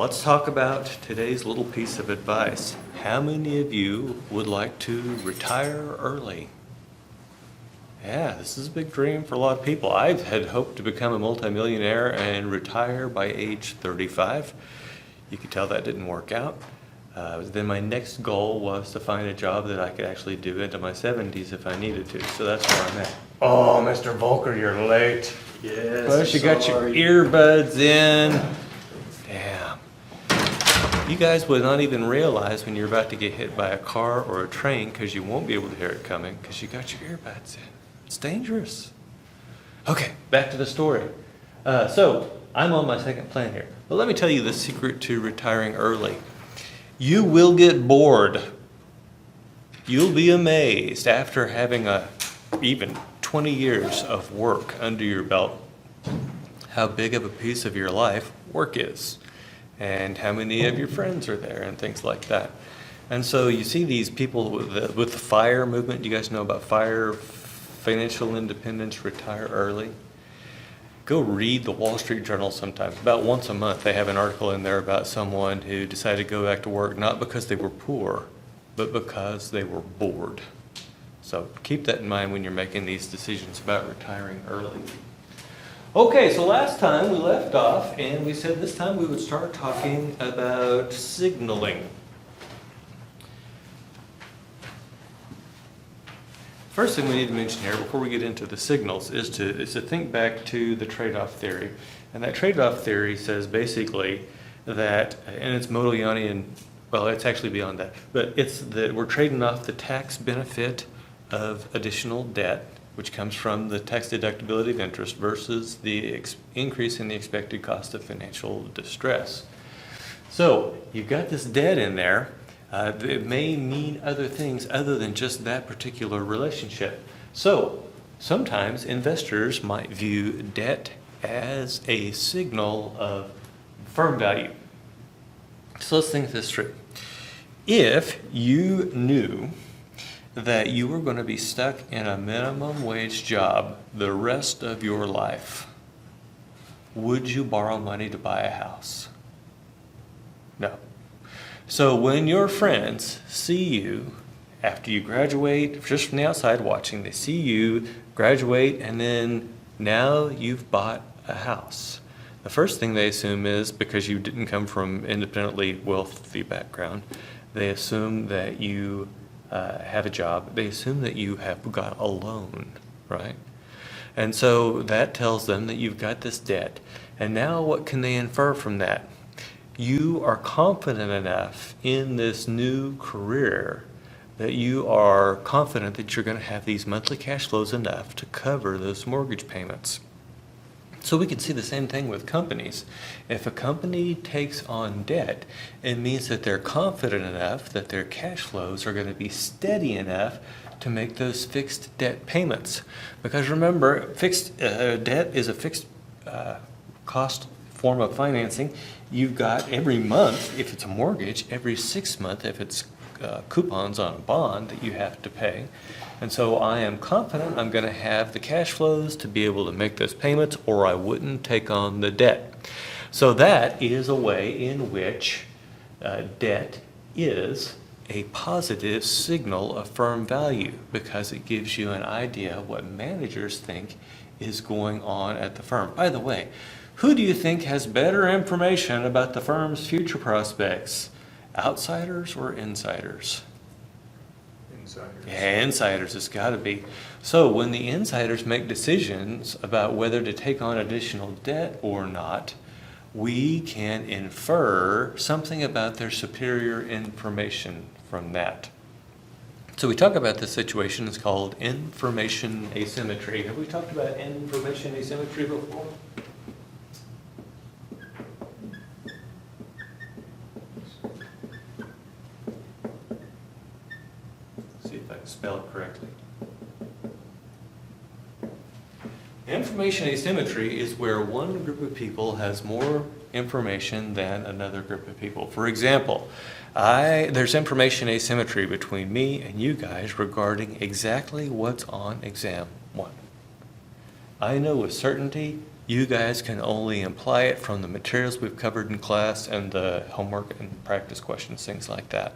Let's talk about today's little piece of advice. How many of you would like to retire early? Yeah, this is a big dream for a lot of people. I had hoped to become a multimillionaire and retire by age 35. You could tell that didn't work out. Then my next goal was to find a job that I could actually do into my 70s if I needed to. So that's where I'm at. Oh, Mr. Volker, you're late. Yes. Plus you got your earbuds in. Damn. You guys would not even realize when you're about to get hit by a car or a train because you won't be able to hear it coming because you got your earbuds in. It's dangerous. Okay, back to the story. So I'm on my second plan here. But let me tell you the secret to retiring early. You will get bored. You'll be amazed after having even 20 years of work under your belt how big of a piece of your life work is and how many of your friends are there and things like that. And so you see these people with the FIRE movement. Do you guys know about FIRE, financial independence, retire early? Go read the Wall Street Journal sometime. About once a month they have an article in there about someone who decided to go back to work not because they were poor, but because they were bored. So keep that in mind when you're making these decisions about retiring early. Okay, so last time we left off and we said this time we would start talking about signaling. First thing we need to mention here before we get into the signals is to think back to the trade-off theory. And that trade-off theory says basically that, and it's Modigliani, well, it's actually beyond that, but it's that we're trading off the tax benefit of additional debt, which comes from the tax deductibility of interest, versus the increase in the expected cost of financial distress. So you've got this debt in there. It may mean other things other than just that particular relationship. So sometimes investors might view debt as a signal of firm value. So let's think this through. If you knew that you were going to be stuck in a minimum wage job the rest of your life, would you borrow money to buy a house? No. So when your friends see you after you graduate, just from the outside watching, they see you graduate and then now you've bought a house. The first thing they assume is, because you didn't come from independently wealthy background, they assume that you have a job. They assume that you have got a loan, right? And so that tells them that you've got this debt. And now what can they infer from that? You are confident enough in this new career that you are confident that you're going to have these monthly cash flows enough to cover those mortgage payments. So we can see the same thing with companies. If a company takes on debt, it means that they're confident enough that their cash flows are going to be steady enough to make those fixed debt payments. Because remember, fixed debt is a fixed cost form of financing. You've got every month, if it's a mortgage, every 6 months, if it's coupons on a bond that you have to pay. And so I am confident I'm going to have the cash flows to be able to make those payments, or I wouldn't take on the debt. So that is a way in which debt is a positive signal of firm value, because it gives you an idea of what managers think is going on at the firm. By the way, who do you think has better information about the firm's future prospects? Outsiders or insiders? Insiders. Yeah, insiders, it's got to be. So when the insiders make decisions about whether to take on additional debt or not, we can infer something about their superior information from that. So we talk about this situation, it's called information asymmetry. Have we talked about information asymmetry before? See if I can spell it correctly. Information asymmetry is where one group of people has more information than another group of people. For example, there's information asymmetry between me and you guys regarding exactly what's on exam 1. I know with certainty You guys can only imply it from the materials we've covered in class and the homework and practice questions, things like that.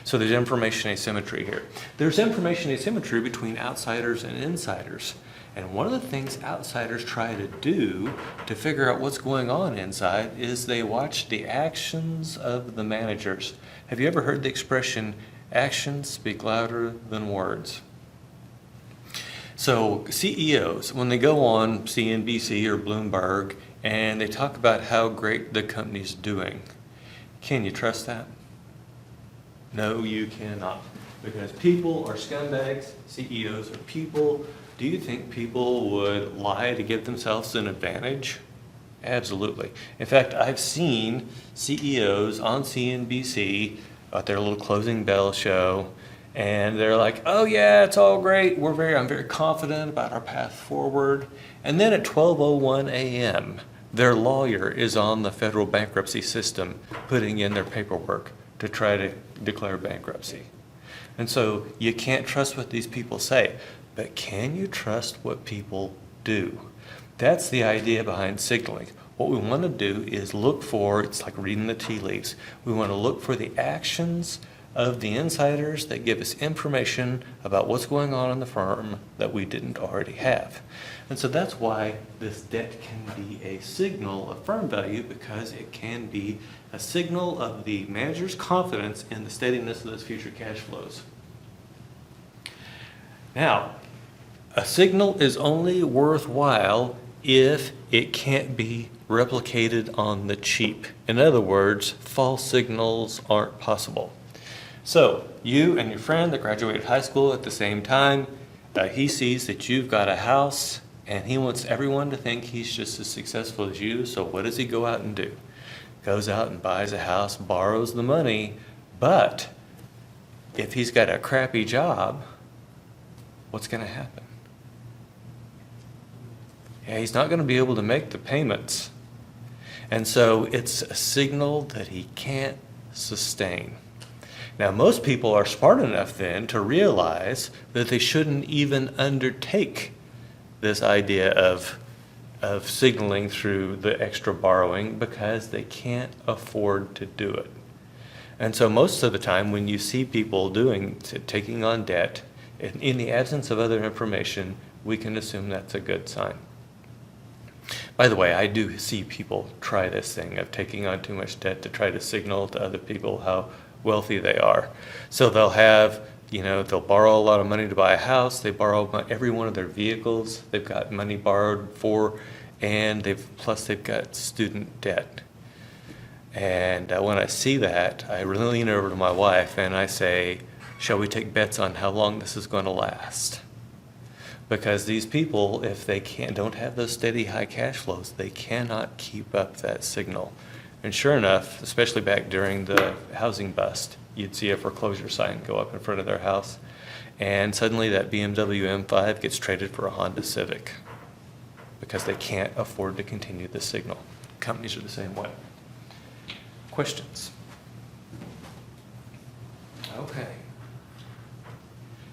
So there's information asymmetry here. There's information asymmetry between outsiders and insiders. And one of the things outsiders try to do to figure out what's going on inside is they watch the actions of the managers. Have you ever heard the expression, actions speak louder than words? So CEOs, when they go on CNBC or Bloomberg and they talk about how great the company's doing, can you trust that? No, you cannot. Because people are scumbags, CEOs are people. Do you think people would lie to give themselves an advantage? Absolutely. In fact, I've seen CEOs on CNBC at their little closing bell show, and they're like, oh yeah, it's all great. I'm very confident about our path forward. And then at 12:01 a.m., their lawyer is on the federal bankruptcy system putting in their paperwork to try to declare bankruptcy. And so you can't trust what these people say, but can you trust what people do? That's the idea behind signaling. What we want to do is look for, it's like reading the tea leaves, we want to look for the actions of the insiders that give us information about what's going on in the firm that we didn't already have. And so that's why this debt can be a signal of firm value, because it can be a signal of the manager's confidence in the steadiness of those future cash flows. Now, a signal is only worthwhile if it can't be replicated on the cheap. In other words, false signals aren't possible. So, you and your friend that graduated high school at the same time, he sees that you've got a house and he wants everyone to think he's just as successful as you, so what does he go out and do? Goes out and buys a house, borrows the money, but if he's got a crappy job, what's going to happen? Yeah, he's not going to be able to make the payments. And so it's a signal that he can't sustain. Now, most people are smart enough then to realize that they shouldn't even undertake this idea of signaling through the extra borrowing because they can't afford to do it. And so most of the time when you see people taking on debt, in the absence of other information, we can assume that's a good sign. By the way, I do see people try this thing of taking on too much debt to try to signal to other people how wealthy they are. So they'll borrow a lot of money to buy a house. They borrow every one of their vehicles. They've got money borrowed for, and they've got student debt. And when I see that, I lean over to my wife and I say, shall we take bets on how long this is going to last? Because these people, if they don't have those steady high cash flows, they cannot keep up that signal. And sure enough, especially back during the housing bust, you'd see a foreclosure sign go up in front of their house, and suddenly that BMW M5 gets traded for a Honda Civic because they can't afford to continue the signal. Companies are the same way. Questions? Okay.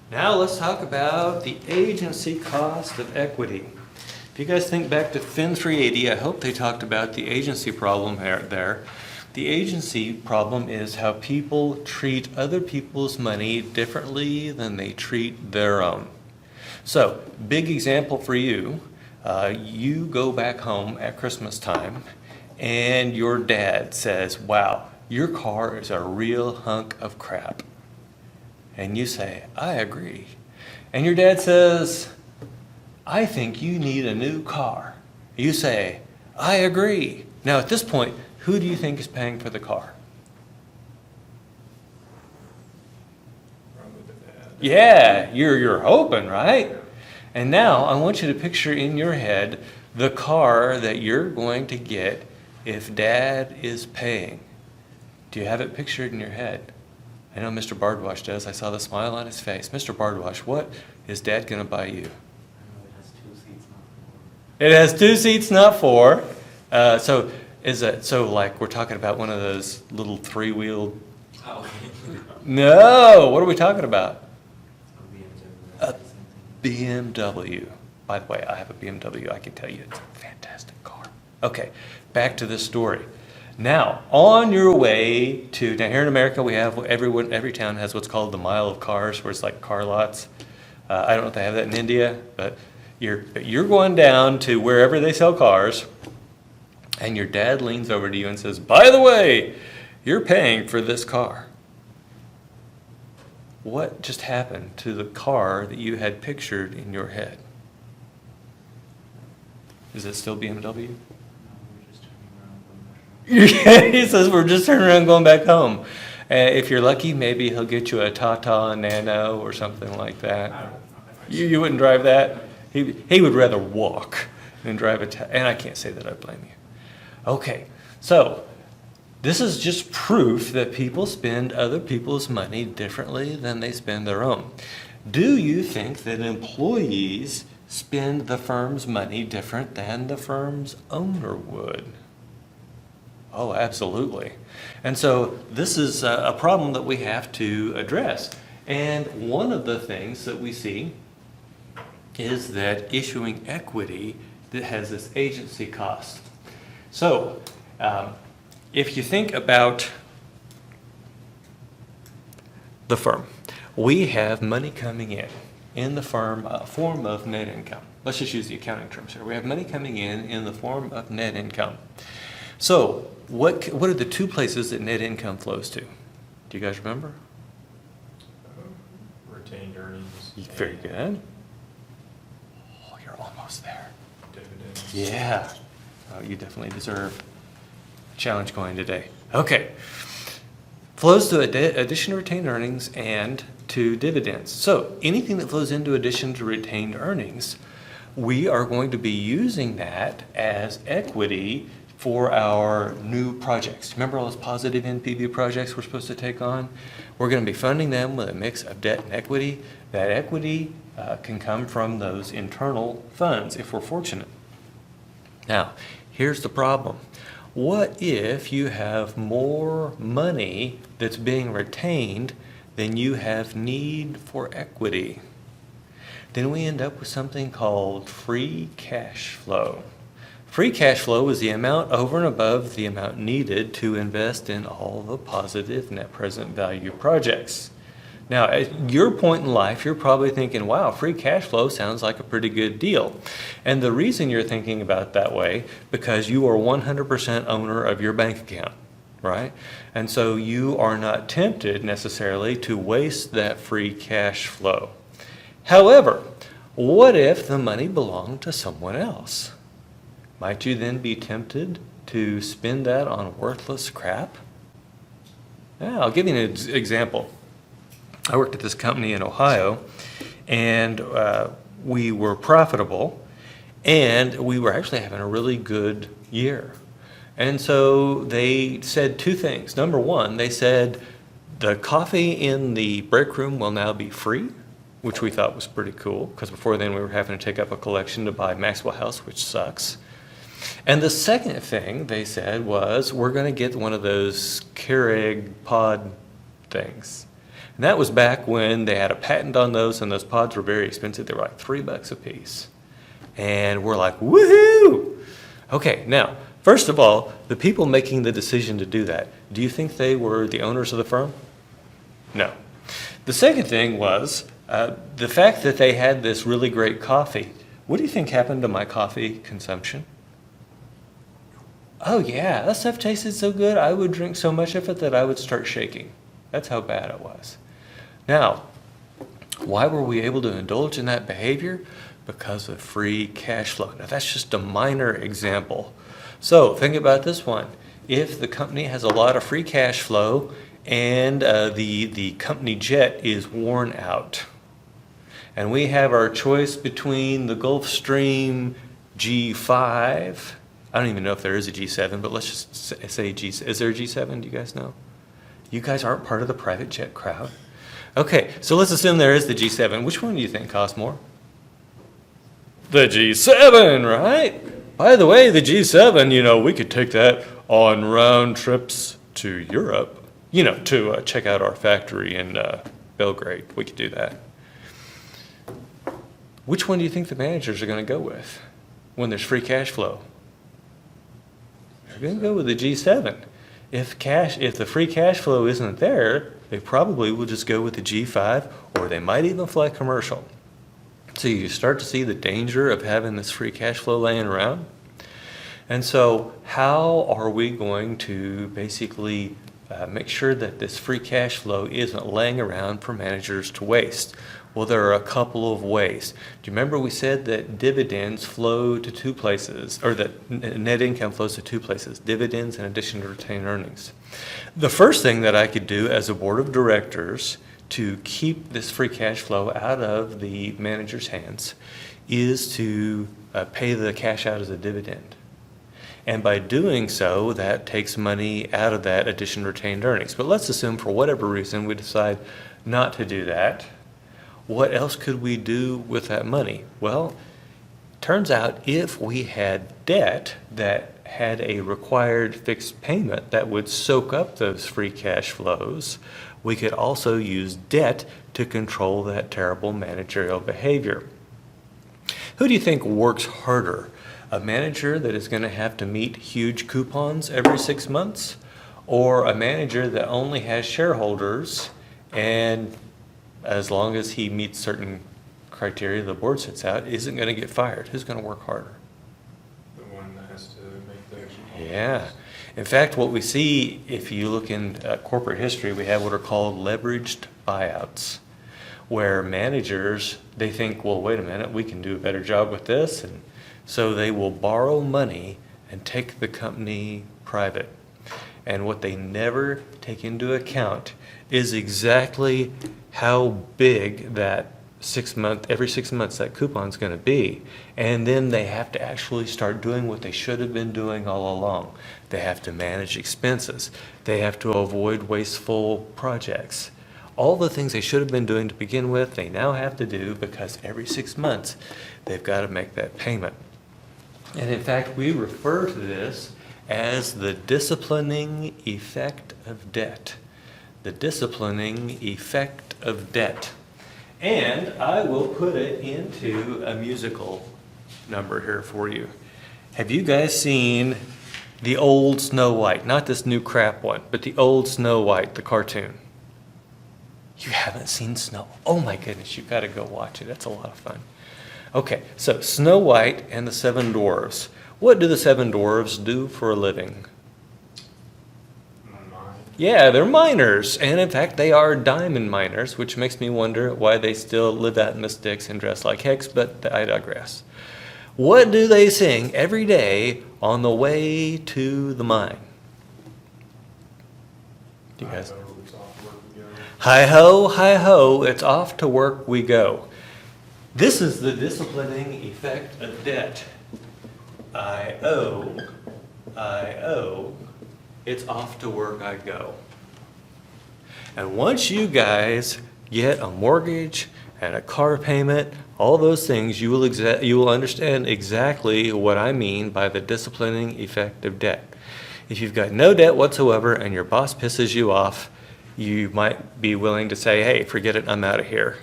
Now let's talk about the agency cost of equity. If you guys think back to Fin 380, I hope they talked about the agency problem there. The agency problem is how people treat other people's money differently than they treat their own. So, big example for you. You go back home at Christmas time and your dad says, wow, your car is a real hunk of crap. And you say, I agree. And your dad says, I think you need a new car. You say, I agree. Now at this point, who do you think is paying for the car? Probably the dad. Yeah, you're hoping, right? And now I want you to picture in your head the car that you're going to get if Dad is paying. Do you have it pictured in your head? I know Mr. Bardwash does. I saw the smile on his face. Mr. Bardwash, what is Dad going to buy you? It has 2 seats, not 4. So like we're talking about one of those little 3-wheeled? Oh. No, what are we talking about? A BMW. By the way, I have a BMW. I can tell you it's a fantastic car. Okay, back to this story. Now, on your way to, now here in America, we have, every town has what's called the mile of cars, where it's like car lots. I don't know if they have that in India, but you're going down to wherever they sell cars, and your dad leans over to you and says, by the way, you're paying for this car. What just happened to the car that you had pictured in your head? Is it still BMW? He says, we're just turning around going back home. If you're lucky, maybe he'll get you a Tata Nano or something like that. You wouldn't drive that? He would rather walk than drive and I can't say that I blame you. Okay, so this is just proof that people spend other people's money differently than they spend their own. Do you think that employees spend the firm's money different than the firm's owner would? Oh, absolutely. And so this is a problem that we have to address. And one of the things that we see is that issuing equity that has this agency cost. So if you think about the firm, we have money coming in the form of net income. Let's just use the accounting terms here. We have money coming in the form of net income. So what are the two places that net income flows to? Do you guys remember? Retained earnings. Very good. Oh, you're almost there. Dividends. Yeah. Oh, you definitely deserve a challenge coin today. Okay. Flows to addition to retained earnings and to dividends. So anything that flows into addition to retained earnings, we are going to be using that as equity for our new projects. Remember all those positive NPV projects we're supposed to take on? We're going to be funding them with a mix of debt and equity. That equity can come from those internal funds if we're fortunate. Now, here's the problem. What if you have more money that's being retained than you have need for equity? Then we end up with something called free cash flow. Free cash flow is the amount over and above the amount needed to invest in all the positive net present value projects. Now, at your point in life, you're probably thinking, wow, free cash flow sounds like a pretty good deal. And the reason you're thinking about it that way, because you are 100% owner of your bank account, right? And so you are not tempted necessarily to waste that free cash flow. However, what if the money belonged to someone else? Might you then be tempted to spend that on worthless crap? Yeah, I'll give you an example. I worked at this company in Ohio, and we were profitable, and we were actually having a really good year. And so they said two things. Number one, they said the coffee in the break room will now be free, which we thought was pretty cool, because before then we were having to take up a collection to buy Maxwell House, which sucks. And the second thing they said was, we're going to get one of those Keurig pod things. And that was back when they had a patent on those, and those pods were very expensive. They were like $3 a piece. And we're like, woohoo! Okay, now, first of all, the people making the decision to do that, do you think they were the owners of the firm? No. The second thing was the fact that they had this really great coffee. What do you think happened to my coffee consumption? Oh yeah, that stuff tasted so good, I would drink so much of it that I would start shaking. That's how bad it was. Now, why were we able to indulge in that behavior? Because of free cash flow. Now that's just a minor example. So think about this one. If the company has a lot of free cash flow and the company jet is worn out, and we have our choice between the Gulfstream G5, I don't even know if there is a G7, but let's just say G7. Is there a G7? Do you guys know? You guys aren't part of the private jet crowd. Okay, so let's assume there is the G7. Which one do you think costs more? The G7, right? By the way, the G7, we could take that on round trips to Europe, to check out our factory in Belgrade. We could do that. Which one do you think the managers are going to go with when there's free cash flow? They're going to go with the G7. If the free cash flow isn't there, they probably will just go with the G5, or they might even fly commercial. So you start to see the danger of having this free cash flow laying around. And so how are we going to basically make sure that this free cash flow isn't laying around for managers to waste? Well, there are a couple of ways. Do you remember we said that dividends flow to two places, or that net income flows to two places, dividends in addition to retained earnings? The first thing that I could do as a board of directors to keep this free cash flow out of the manager's hands is to pay the cash out as a dividend. And by doing so, that takes money out of that addition to retained earnings. But let's assume for whatever reason we decide not to do that. What else could we do with that money? Well, turns out if we had debt that had a required fixed payment that would soak up those free cash flows, we could also use debt to control that terrible managerial behavior. Who do you think works harder? A manager that is going to have to meet huge coupons every 6 months, or a manager that only has shareholders, and as long as he meets certain criteria the board sets out, isn't going to get fired? Who's going to work harder? The one that has to make the extra calls. Yeah. In fact, what we see, if you look in corporate history, we have what are called leveraged buyouts, where managers, they think, well, wait a minute, we can do a better job with this, and so they will borrow money and take the company private. And what they never take into account is exactly how big that every 6 months that coupon's going to be. And then they have to actually start doing what they should have been doing all along. They have to manage expenses. They have to avoid wasteful projects. All the things they should have been doing to begin with, they now have to do because every 6 months they've got to make that payment. And in fact, we refer to this as the disciplining effect of debt. The disciplining effect of debt. And I will put it into a musical number here for you. Have you guys seen the old Snow White? Not this new crap one, but the old Snow White, the cartoon. You haven't seen Snow? Oh my goodness, you've got to go watch it. That's a lot of fun. Okay, so Snow White and the Seven Dwarfs. What do the Seven Dwarfs do for a living? Yeah, they're miners, and in fact they are diamond miners, which makes me wonder why they still live out in the sticks and dress like hicks, but I digress. What do they sing every day on the way to the mine? Do you guys? Hi ho, it's off to work we go. This is the disciplining effect of debt. I owe, it's off to work I go. And once you guys get a mortgage and a car payment, all those things, you will understand exactly what I mean by the disciplining effect of debt. If you've got no debt whatsoever and your boss pisses you off, you might be willing to say, hey, forget it, I'm out of here.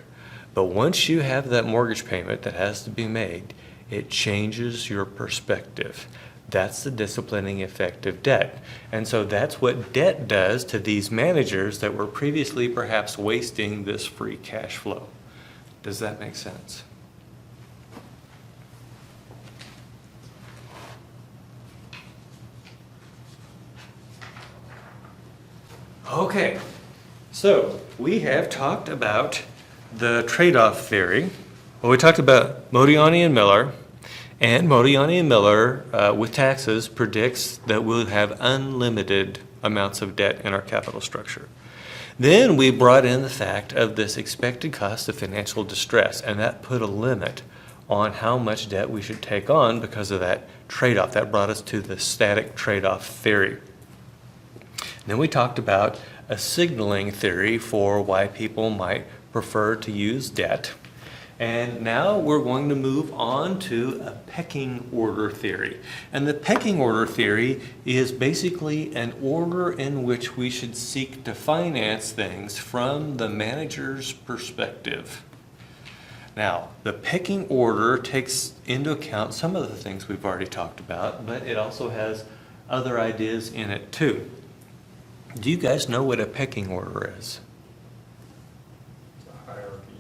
But once you have that mortgage payment that has to be made, it changes your perspective. That's the disciplining effect of debt. And so that's what debt does to these managers that were previously perhaps wasting this free cash flow. Does that make sense? Okay, so we have talked about the trade-off theory. Well, we talked about Modiani and Miller. And Modiani and Miller, with taxes, predicts that we'll have unlimited amounts of debt in our capital structure. Then we brought in the fact of this expected cost of financial distress, and that put a limit on how much debt we should take on because of that trade-off. That brought us to the static trade-off theory. Then we talked about a signaling theory for why people might prefer to use debt. And now we're going to move on to a pecking order theory. And the pecking order theory is basically an order in which we should seek to finance things from the manager's perspective. Now, the pecking order takes into account some of the things we've already talked about, but it also has other ideas in it too. Do you guys know what a pecking order is? It's a hierarchy.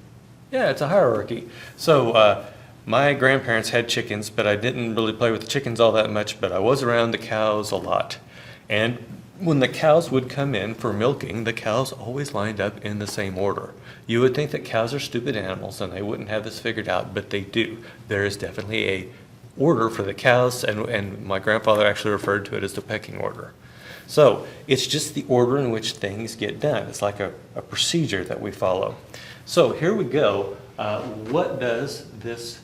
Yeah, it's a hierarchy. So my grandparents had chickens, but I didn't really play with the chickens all that much, but I was around the cows a lot. And when the cows would come in for milking, the cows always lined up in the same order. You would think that cows are stupid animals and they wouldn't have this figured out, but they do. There is definitely a order for the cows, and my grandfather actually referred to it as the pecking order. So it's just the order in which things get done. It's like a procedure that we follow. So here we go. What does this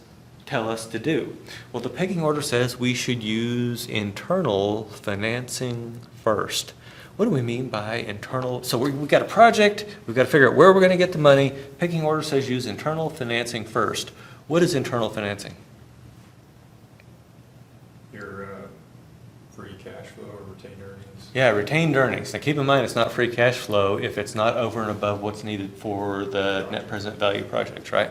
tell us to do? Well, the pecking order says we should use internal financing first. What do we mean by internal? So we've got a project, we've got to figure out where we're going to get the money. Pecking order says use internal financing first. What is internal financing? Your free cash flow or retained earnings. Yeah, retained earnings. Now keep in mind, it's not free cash flow if it's not over and above what's needed for the net present value project, right?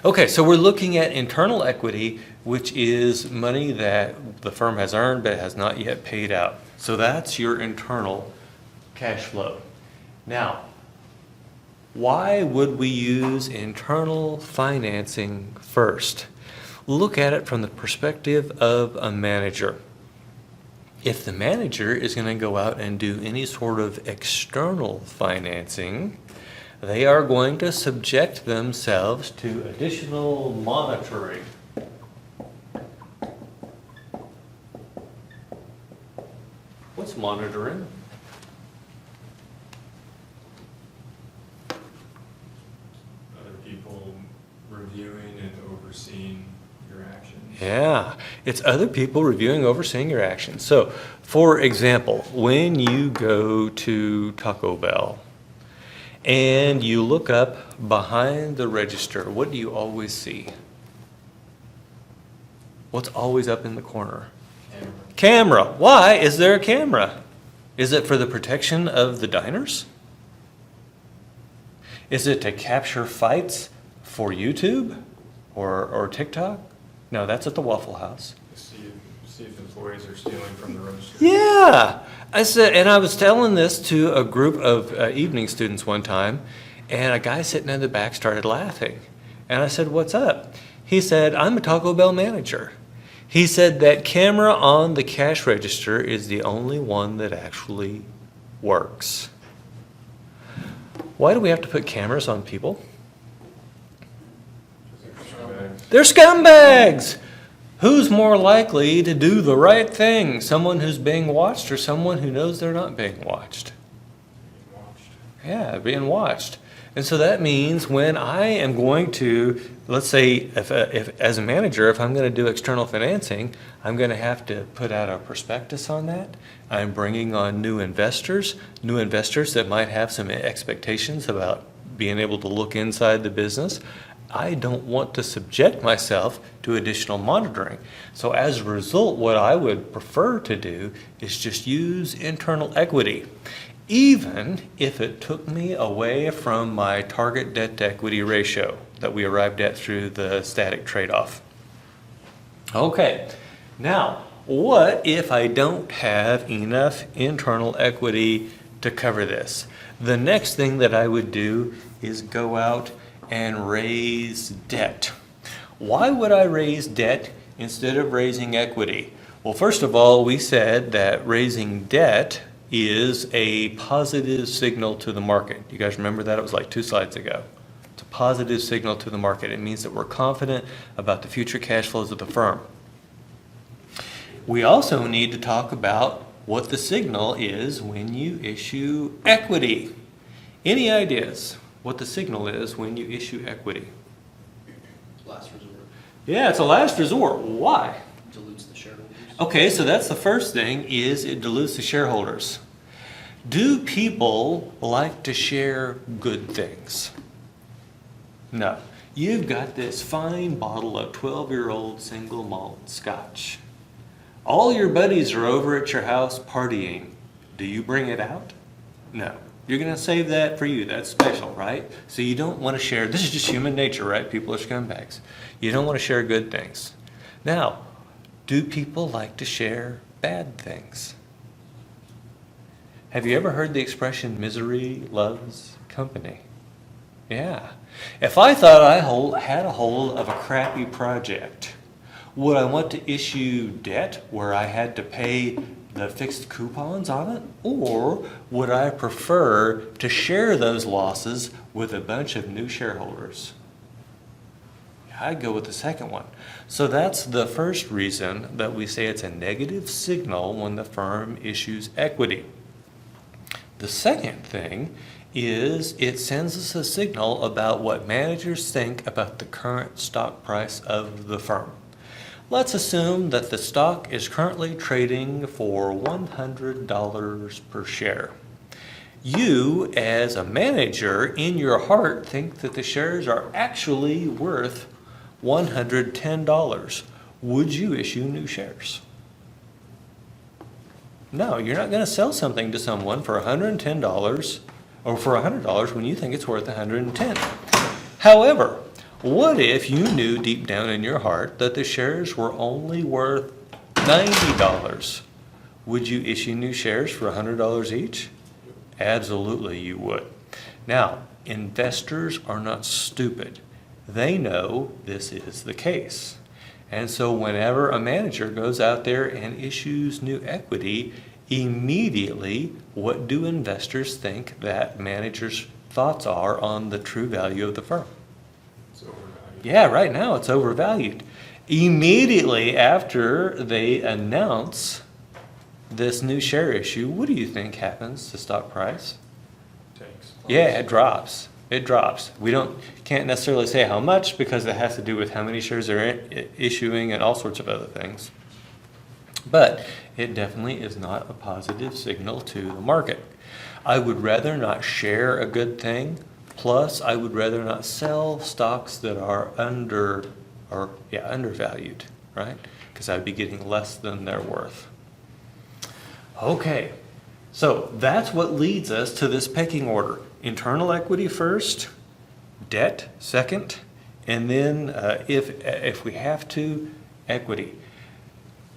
Okay, so we're looking at internal equity, which is money that the firm has earned but has not yet paid out. So that's your internal cash flow. Now, why would we use internal financing first? Look at it from the perspective of a manager. If the manager is going to go out and do any sort of external financing, they are going to subject themselves to additional monitoring. What's monitoring? Other people reviewing and overseeing your actions. Yeah, it's other people reviewing, overseeing your actions. So, for example, when you go to Taco Bell and you look up behind the register, what do you always see? What's always up in the corner? Camera. Why is there a camera? Is it for the protection of the diners? Is it to capture fights for YouTube or TikTok? No, that's at the Waffle House. See if employees are stealing from the register. Yeah. I was telling this to a group of evening students one time, and a guy sitting in the back started laughing. And I said, "What's up?" He said, "I'm a Taco Bell manager." He said that camera on the cash register is the only one that actually works. Why do we have to put cameras on people? They're scumbags! Who's more likely to do the right thing? Someone who's being watched or someone who knows they're not being watched? Yeah, being watched. And so that means when I am going to, let's say, if as a manager, if I'm going to do external financing, I'm going to have to put out a prospectus on that. I'm bringing on new investors that might have some expectations about being able to look inside the business. I don't want to subject myself to additional monitoring. So as a result, what I would prefer to do is just use internal equity, even if it took me away from my target debt to equity ratio that we arrived at through the static trade-off. Okay, now what if I don't have enough internal equity to cover this? The next thing that I would do is go out and raise debt. Why would I raise debt instead of raising equity? Well, first of all, we said that raising debt is a positive signal to the market. You guys remember that? It was like 2 slides ago. It's a positive signal to the market. It means that we're confident about the future cash flows of the firm. We also need to talk about what the signal is when you issue equity. Any ideas what the signal is when you issue equity? Last resort. Yeah, it's a last resort. Why? Dilutes the shareholders. Okay, so that's the first thing, is it dilutes the shareholders. Do people like to share good things? No. You've got this fine bottle of 12-year-old single malt scotch. All your buddies are over at your house partying. Do you bring it out? No. You're going to save that for you. That's special, right? So you don't want to share. This is just human nature, right? People are scumbags. You don't want to share good things. Now, do people like to share bad things? Have you ever heard the expression, misery loves company? Yeah. If I thought I had a hold of a crappy project, would I want to issue debt where I had to pay the fixed coupons on it? Or would I prefer to share those losses with a bunch of new shareholders? I'd go with the second one. So that's the first reason that we say it's a negative signal when the firm issues equity. The second thing is it sends us a signal about what managers think about the current stock price of the firm. Let's assume that the stock is currently trading for $100 per share. You, as a manager, in your heart think that the shares are actually worth $110. Would you issue new shares? No, you're not going to sell something to someone for $110 or for $100 when you think it's worth $110. However, what if you knew deep down in your heart that the shares were only worth $90? Would you issue new shares for $100 each? Absolutely you would. Now, investors are not stupid. They know this is the case. And so whenever a manager goes out there and issues new equity, immediately what do investors think that manager's thoughts are on the true value of the firm? It's overvalued. Yeah, right now it's overvalued. Immediately after they announce this new share issue, what do you think happens to stock price? Tanks. Yeah, it drops. It drops. We can't necessarily say how much because it has to do with how many shares they're issuing and all sorts of other things. But it definitely is not a positive signal to the market. I would rather not share a good thing. Plus, I would rather not sell stocks that are undervalued, right? Because I'd be getting less than they're worth. Okay, so that's what leads us to this pecking order. Internal equity first, debt second, and then if we have to, equity.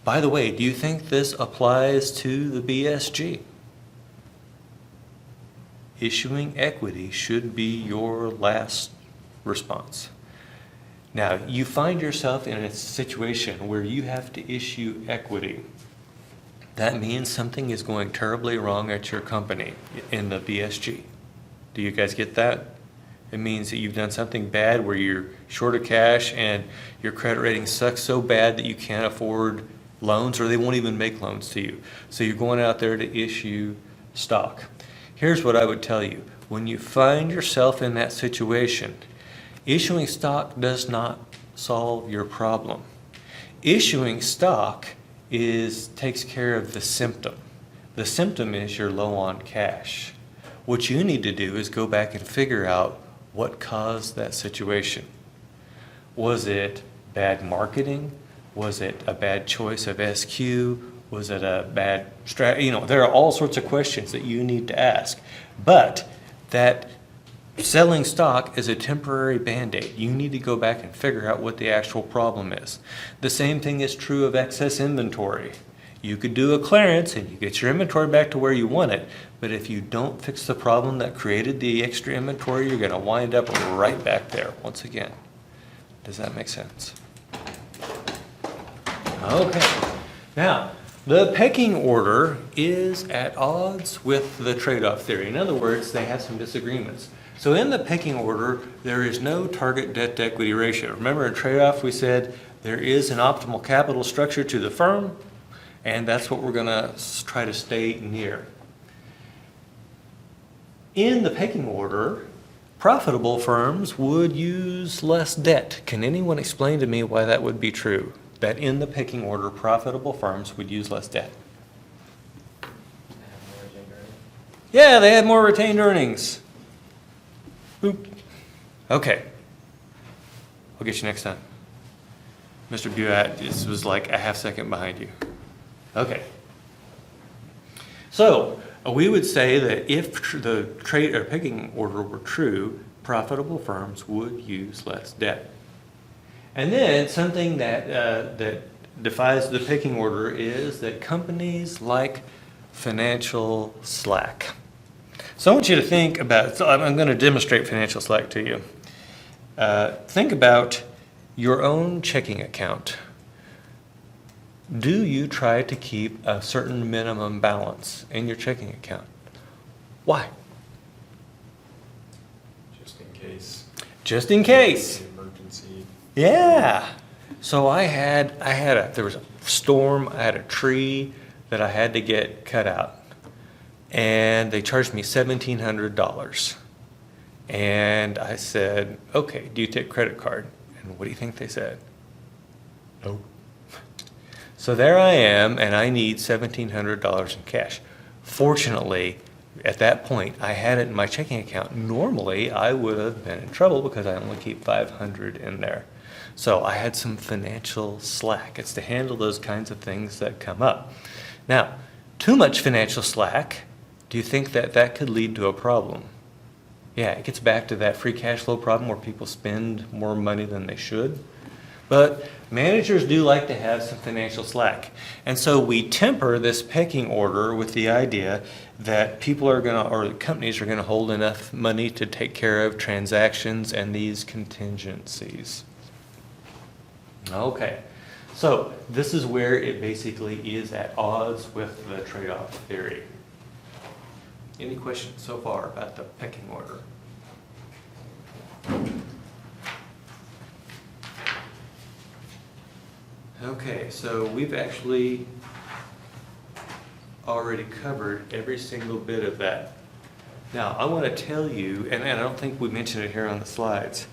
By the way, do you think this applies to the BSG? Issuing equity should be your last response. Now, you find yourself in a situation where you have to issue equity. That means something is going terribly wrong at your company in the BSG. Do you guys get that? It means that you've done something bad where you're short of cash and your credit rating sucks so bad that you can't afford loans or they won't even make loans to you. So you're going out there to issue stock. Here's what I would tell you. When you find yourself in that situation, issuing stock does not solve your problem. Issuing stock takes care of the symptom. The symptom is you're low on cash. What you need to do is go back and figure out what caused that situation. Was it bad marketing? Was it a bad choice of SQ? Was it a bad strategy? There are all sorts of questions that you need to ask. But that selling stock is a temporary Band-Aid. You need to go back and figure out what the actual problem is. The same thing is true of excess inventory. You could do a clearance and you get your inventory back to where you want it, but if you don't fix the problem that created the extra inventory, you're going to wind up right back there once again. Does that make sense? Okay. Now, the pecking order is at odds with the trade-off theory. In other words, they have some disagreements. So in the pecking order, there is no target debt-to-equity ratio. Remember in trade-off we said there is an optimal capital structure to the firm, and that's what we're going to try to stay near. In the pecking order, profitable firms would use less debt. Can anyone explain to me why that would be true? That in the pecking order, profitable firms would use less debt. Yeah, they had more retained earnings. Oop. Okay. I'll get you next time. Mr. Buat, this was like a half second behind you. Okay. So, We would say that if the trade or pecking order were true, profitable firms would use less debt. And then something that defies the pecking order is that companies like financial slack. So I want you to think about, so I'm going to demonstrate financial slack to you. Think about your own checking account. Do you try to keep a certain minimum balance in your checking account? There Emergency. Yeah. So there was a storm, I had a tree that I had to get cut out. And they charged me $1,700. And I said, okay, do you take credit card? And what do you think they said? No. So there I am, and I need $1,700 in cash. Fortunately, at that point, I had it in my checking account. Normally, I would have been in trouble because I only keep $500 in there. So I had some financial slack. It's to handle those kinds of things that come up. Now, too much financial slack, do you think that could lead to a problem? Yeah, it gets back to that free cash flow problem where people spend more money than they should. But managers do like to have some financial slack. And so we temper this pecking order with the idea that people are going to, or companies are going to hold enough money to take care of transactions and these contingencies. Okay, so this is where it basically is at odds with the trade-off theory. Any questions so far about the pecking order? Okay, so we've actually already covered every single bit of that. Now, I want to tell you, and I don't think we mentioned it here on the slides,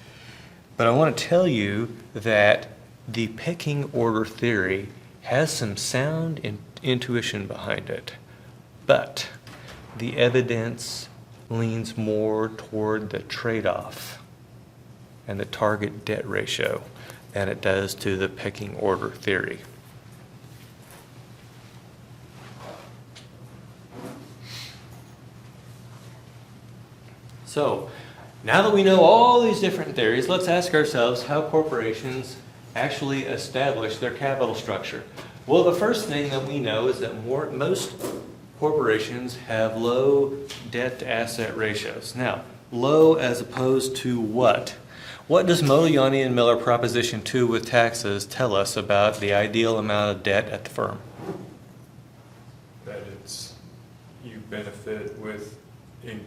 but I want to tell you that the pecking order theory has some sound intuition behind it, but the evidence leans more toward the trade-off and the target debt ratio than it does to the pecking order theory. So, now that we know all these different theories, let's ask ourselves how corporations actually establish their capital structure. Well, the first thing that we know is that most corporations have low debt-to-asset ratios. Now, low as opposed to what? What does Modigliani and Miller Proposition 2 with taxes tell us about the ideal amount of debt at the firm? That you benefit with, I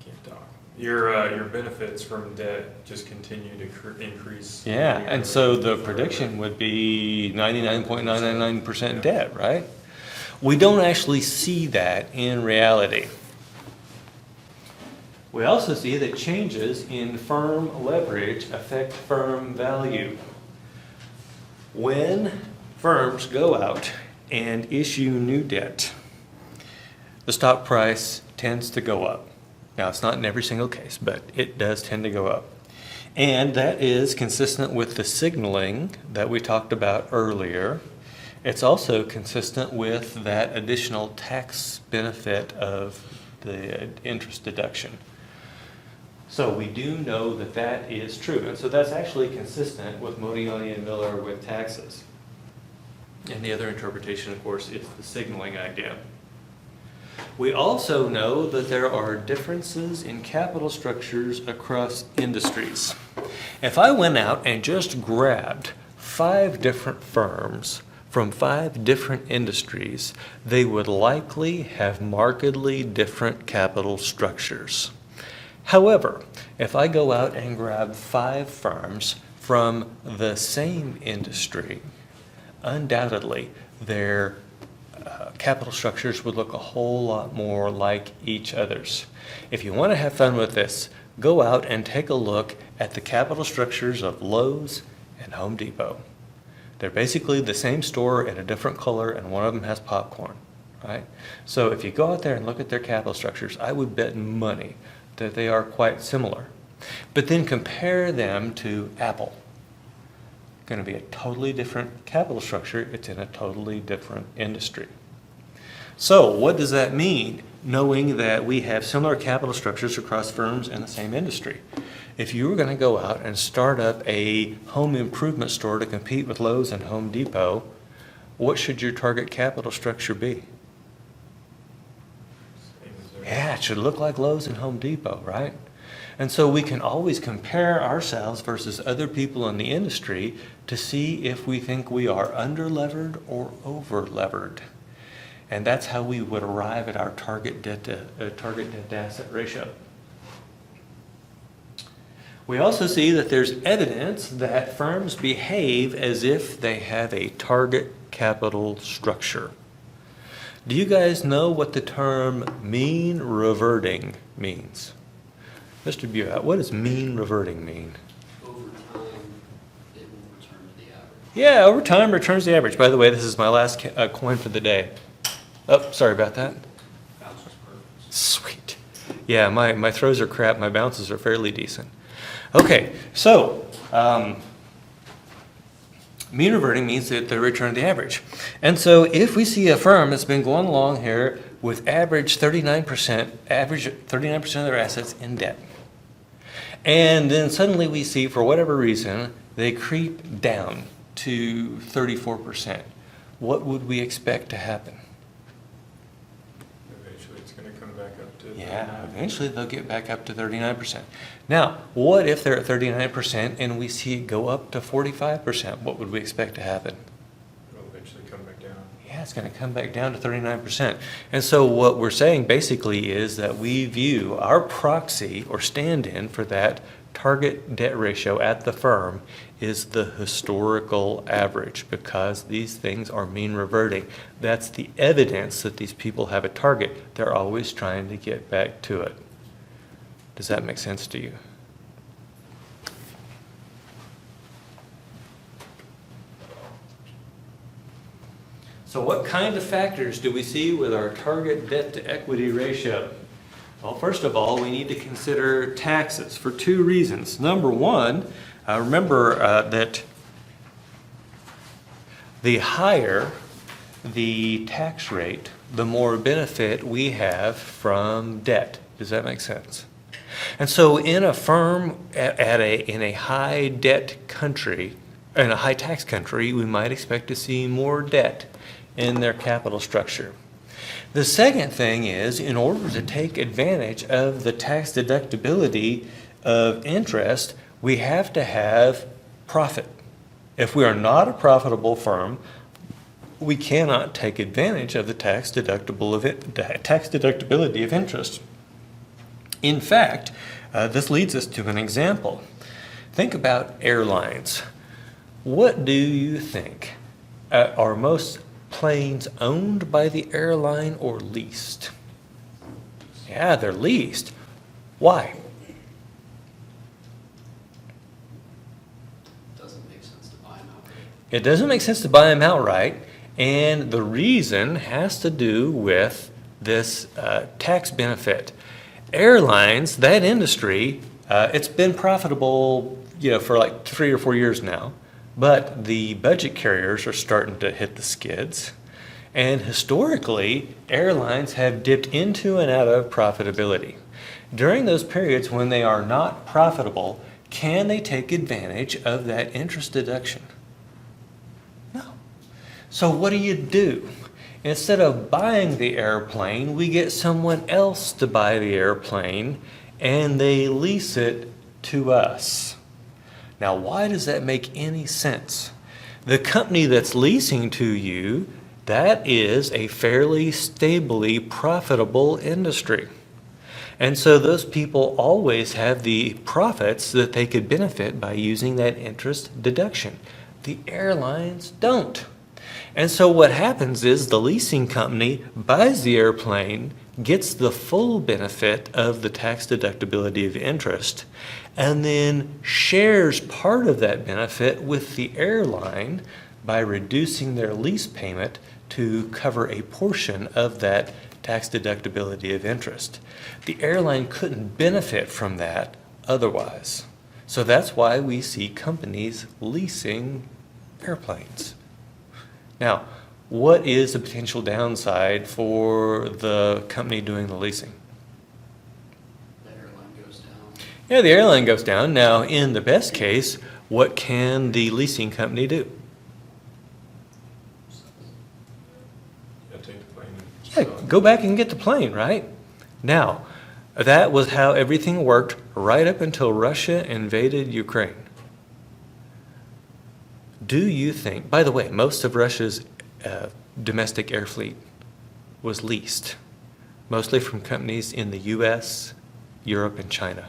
can't talk. Your benefits from debt just continue to increase. Yeah, and so the prediction would be 99.999% debt, right? We don't actually see that in reality. We also see that changes in firm leverage affect firm value. When firms go out and issue new debt, the stock price tends to go up. Now, it's not in every single case, but it does tend to go up. And that is consistent with the signaling that we talked about earlier. It's also consistent with that additional tax benefit of the interest deduction. So we do know that that is true. And so that's actually consistent with Modigliani and Miller with taxes. And the other interpretation, of course, is the signaling idea. We also know that there are differences in capital structures across industries. If I went out and just grabbed 5 different firms from 5 different industries, they would likely have markedly different capital structures. However, if I go out and grab 5 firms from the same industry, undoubtedly their capital structures would look a whole lot more like each other's. If you want to have fun with this, go out and take a look at the capital structures of Lowe's and Home Depot. They're basically the same store in a different color, and one of them has popcorn, right? So if you go out there and look at their capital structures, I would bet money that they are quite similar. But then compare them to Apple. Going to be a totally different capital structure. It's in a totally different industry. So what does that mean? knowing that we have similar capital structures across firms in the same industry. If you were going to go out and start up a home improvement store to compete with Lowe's and Home Depot, what should your target capital structure be? Same as theirs. Yeah, it should look like Lowe's and Home Depot, right? And so we can always compare ourselves versus other people in the industry to see if we think we are under-levered or over-levered. And that's how we would arrive at our target debt to asset ratio. We also see that there's evidence that firms behave as if they have a target capital structure. Do you guys know what the term mean reverting means? Mr. Buat, what does mean reverting mean? Over time, it will return to the average. Yeah, over time returns the average. By the way, this is my last coin for the day. Oh, sorry about that. Bounces perfect. Sweet. Yeah, my throws are crap. My bounces are fairly decent. Okay, so mean reverting means that they return to the average. And so if we see a firm that's been going along here with average 39% of their assets in debt, and then suddenly we see, for whatever reason, they creep down to 34%, what would we expect to happen? Eventually, it's gonna come back up to. Yeah, eventually they'll get back up to 39%. Now, what if they're at 39% and we see it go up to 45%? What would we expect to happen? It'll eventually come back down. Yeah, it's going to come back down to 39%. And so what we're saying basically is that we view our proxy or stand-in for that target debt ratio at the firm is the historical average, because these things are mean reverting. That's the evidence that these people have a target. They're always trying to get back to it. Does that make sense to you? So what kind of factors do we see with our target debt to equity ratio? Well, first of all, we need to consider taxes for two reasons. Number one, remember that the higher the tax rate, the more benefit we have from debt. Does that make sense? And so in a firm in a high debt country, in a high tax country, we might expect to see more debt in their capital structure. The second thing is, in order to take advantage of the tax deductibility of interest, we have to have profit. If we are not a profitable firm, we cannot take advantage of the tax deductibility of interest. In fact, this leads us to an example. Think about airlines. What do you think? Are most planes owned by the airline or leased? Yeah, they're leased. Why? Doesn't make sense to buy them outright. It doesn't make sense to buy them outright, and the reason has to do with this tax benefit. Airlines, that industry, it's been profitable, for like 3 or 4 years now, but the budget carriers are starting to hit the skids. And historically, airlines have dipped into and out of profitability. During those periods when they are not profitable, can they take advantage of that interest deduction? No. So what do? Instead of buying the airplane, we get someone else to buy the airplane, and they lease it to us. Now, why does that make any sense? The company that's leasing to you, that is a fairly stably profitable industry. And so those people always have the profits that they could benefit by using that interest deduction. The airlines don't. And so what happens is the leasing company buys the airplane, gets the full benefit of the tax deductibility of interest, and then shares part of that benefit with the airline by reducing their lease payment to cover a portion of that tax deductibility of interest. The airline couldn't benefit from that otherwise. So that's why we see companies leasing airplanes. Now, what is the potential downside for the company doing the leasing? The airline goes down. Yeah, the airline goes down. Now, in the best case, what can the leasing company do? Yeah, take the plane and Yeah, sell it. go back and get the plane, right? Now, that was how everything worked right up until Russia invaded Ukraine. Do you think, by the way, most of Russia's domestic air fleet was leased, mostly from companies in the US, Europe, and China.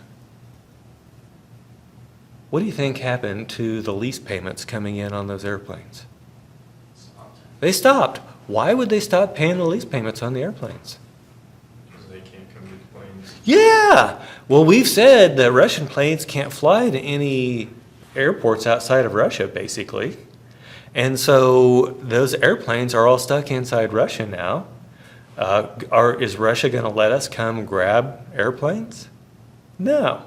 What do you think happened to the lease payments coming in on those airplanes? Stopped. They stopped. Why would they stop paying the lease payments on the airplanes? Because they can't come get the planes. Yeah. Well, we've said that Russian planes can't fly to any airports outside of Russia, basically. And so those airplanes are all stuck inside Russia now. Is Russia going to let us come grab airplanes? No.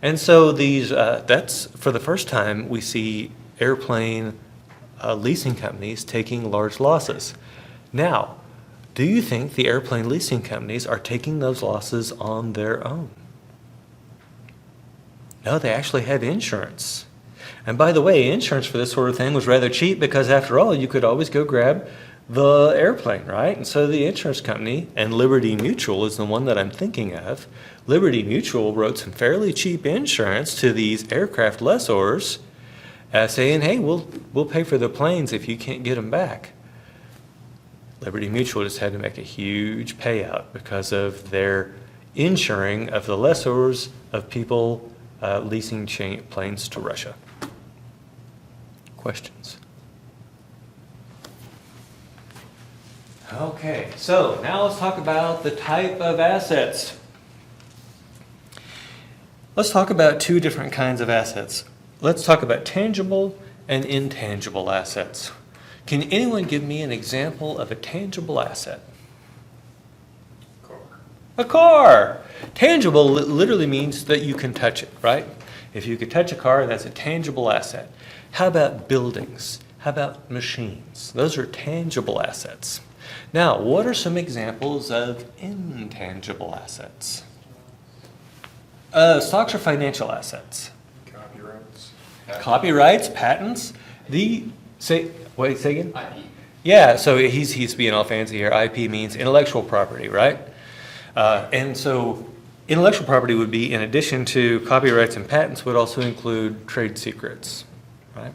And so that's for the first time we see airplane leasing companies taking large losses. Now, do you think the airplane leasing companies are taking those losses on their own? No, they actually have insurance. And by the way, insurance for this sort of thing was rather cheap because after all, you could always go grab the airplane, right? And so the insurance company, and Liberty Mutual is the one that I'm thinking of, Liberty Mutual wrote some fairly cheap insurance to these aircraft lessors saying, hey, we'll pay for the planes if you can't get them back. Liberty Mutual just had to make a huge payout because of their insuring of the lessors of people leasing planes to Russia. Questions? Okay, so now let's talk about the type of assets. Let's talk about two different kinds of assets. Let's talk about tangible and intangible assets. Can anyone give me an example of a tangible asset? Car. A car. Tangible literally means that you can touch it, right? If you could touch a car, that's a tangible asset. How about buildings? How about machines? Those are tangible assets. Now, what are some examples of intangible assets? Stocks are financial assets. Copyrights. Copyrights, patents. Say again? IP. Yeah, so he's being all fancy here. IP means intellectual property, right? And so intellectual property would be, in addition to copyrights and patents, would also include trade secrets, right?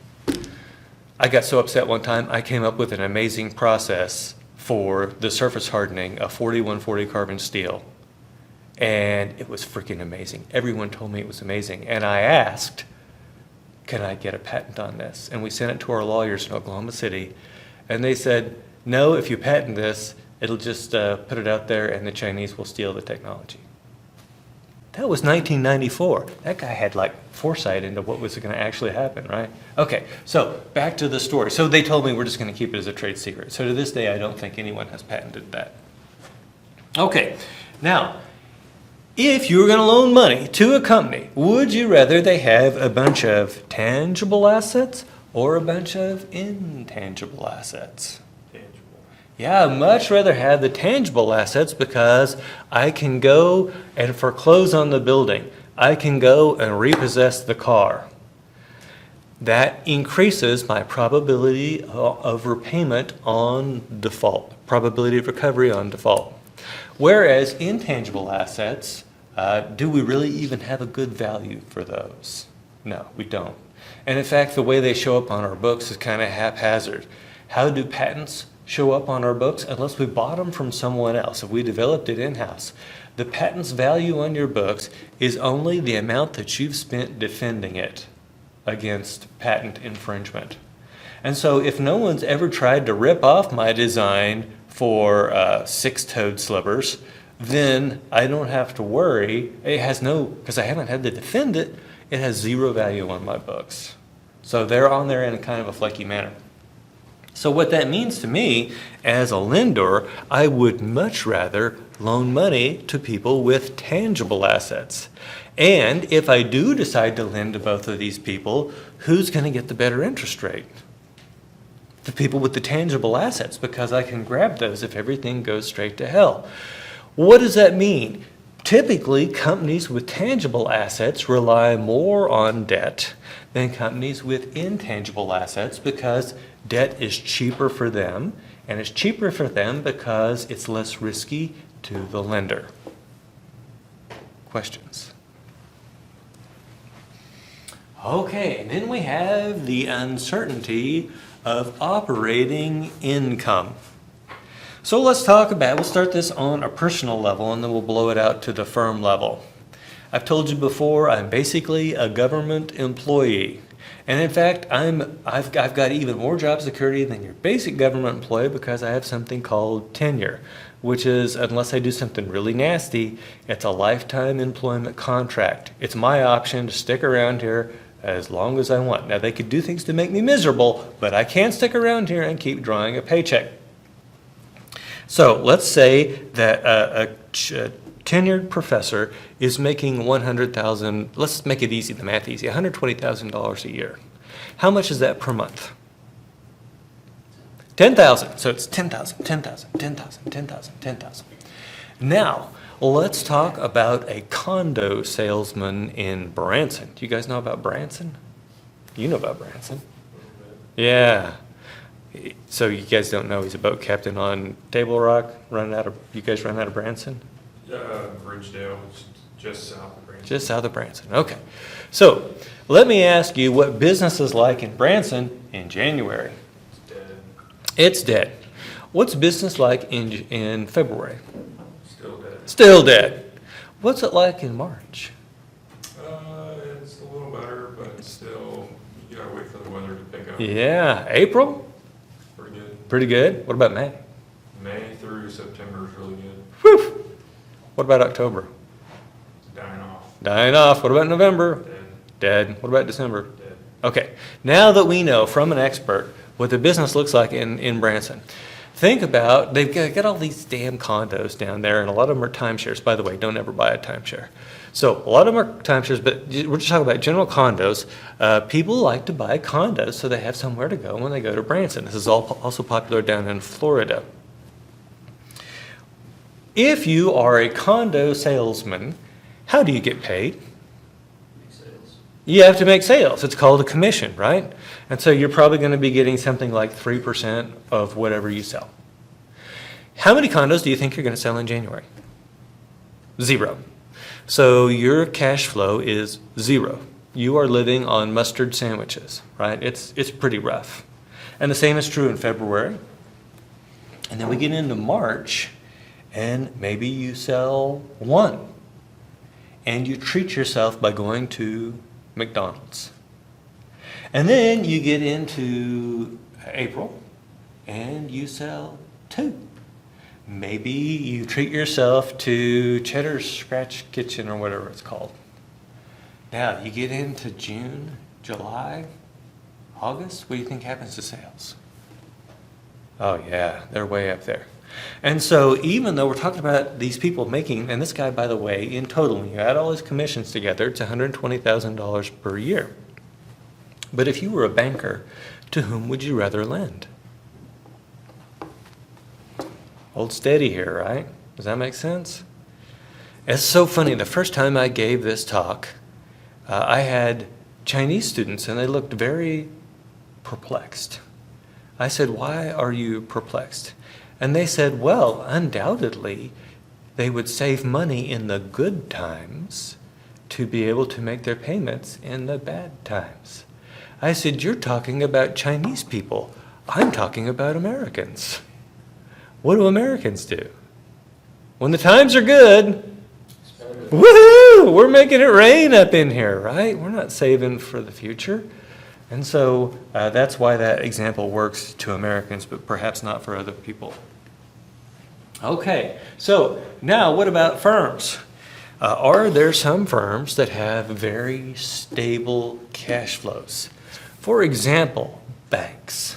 I got so upset one time, I came up with an amazing process for the surface hardening of 4140 carbon steel. And it was freaking amazing. Everyone told me it was amazing. And I asked, can I get a patent on this? And we sent it to our lawyers in Oklahoma City. And they said, no, if you patent this, it'll just put it out there and the Chinese will steal the technology. That was 1994. That guy had like foresight into what was going to actually happen, right? Okay, so back to the story. So they told me we're just going to keep it as a trade secret. So to this day, I don't think anyone has patented that. Okay, now, if you were going to loan money to a company, would you rather they have a bunch of tangible assets or a bunch of intangible assets? Tangible. Yeah, I'd much rather have the tangible assets because I can go and foreclose on the building. I can go and repossess the car. That increases my probability of repayment on default, probability of recovery on default. Whereas intangible assets, do we really even have a good value for those? No, we don't. And in fact, the way they show up on our books is kind of haphazard. How do patents show up on our books? Unless we bought them from someone else, if we developed it in-house. The patent's value on your books is only the amount that you've spent defending it against patent infringement. And so if no one's ever tried to rip off my design for six-toed slippers, then I don't have to worry. It has because I haven't had to defend it, it has zero value on my books. So they're on there in a kind of a flaky manner. So what that means to me, as a lender, I would much rather loan money to people with tangible assets. And if I do decide to lend to both of these people, who's going to get the better interest rate? the people with the tangible assets because I can grab those if everything goes straight to hell. What does that mean? Typically, companies with tangible assets rely more on debt than companies with intangible assets because debt is cheaper for them, and it's cheaper for them because it's less risky to the lender. Questions? Okay, and then we have the uncertainty of operating income. So we'll start this on a personal level and then we'll blow it out to the firm level. I've told you before, I'm basically a government employee. And in fact, I've got even more job security than your basic government employee because I have something called tenure, which is, unless I do something really nasty, it's a lifetime employment contract. It's my option to stick around here as long as I want. Now, they could do things to make me miserable, but I can stick around here and keep drawing a paycheck. So let's say that a tenured professor is making $100,000, let's make it easy, the math easy, $120,000 a year. How much is that per month? 10,000. So it's 10,000, 10,000, 10,000, 10,000, 10,000. Now, let's talk about a condo salesman in Branson. Do you guys know about Branson? You know about Branson. Yeah. So you guys don't know he's a boat captain on Table Rock, you guys run out of Branson? Bridgedale, just south of Branson. Just south of Branson, okay. So let me ask you what business is like in Branson in January. It's dead. It's dead. What's business like in February? Still dead. Still dead. What's it like in March? It's a little better, but still, you gotta wait for the weather to pick up. Yeah, April? Pretty good. Pretty good. What about May? May through September is really good. Whew. What about October? It's dying off. Dying off. What about November? Dead. Dead. What about December? Dead. Okay, now that we know from an expert what the business looks like in Branson, think about, they've got all these damn condos down there, and a lot of them are timeshares. By the way, don't ever buy a timeshare. So a lot of them are timeshares, but we're just talking about general condos. People like to buy condos so they have somewhere to go when they go to Branson. This is also popular down in Florida. If you are a condo salesman, how do you get paid? Make sales. You have to make sales. It's called a commission, right? And so you're probably going to be getting something like 3% of whatever you sell. How many condos do you think you're going to sell in January? 0. So your cash flow is 0. You are living on mustard sandwiches, right? It's pretty rough. And the same is true in February. And then we get into March, and maybe you sell 1. And you treat yourself by going to McDonald's. And then you get into April, and you sell 2. Maybe you treat yourself to Cheddar's Scratch Kitchen or whatever it's called. Now, you get into June, July, August, what do you think happens to sales? Oh yeah, they're way up there. And so even though we're talking about these people making, and this guy, by the way, in total, when you add all his commissions together, it's $120,000 per year. But if you were a banker, to whom would you rather lend? Hold steady here, right? Does that make sense? It's so funny. The first time I gave this talk, I had Chinese students, and they looked very perplexed. I said, "Why are you perplexed?" And they said, well, undoubtedly, they would save money in the good times to be able to make their payments in the bad times. I said, you're talking about Chinese people. I'm talking about Americans. What do Americans do? When the times are good, woohoo! We're making it rain up in here, right? We're not saving for the future. And so that's why that example works to Americans, but perhaps not for other people. Okay, so now what about firms? Are there some firms that have very stable cash flows? For example, banks.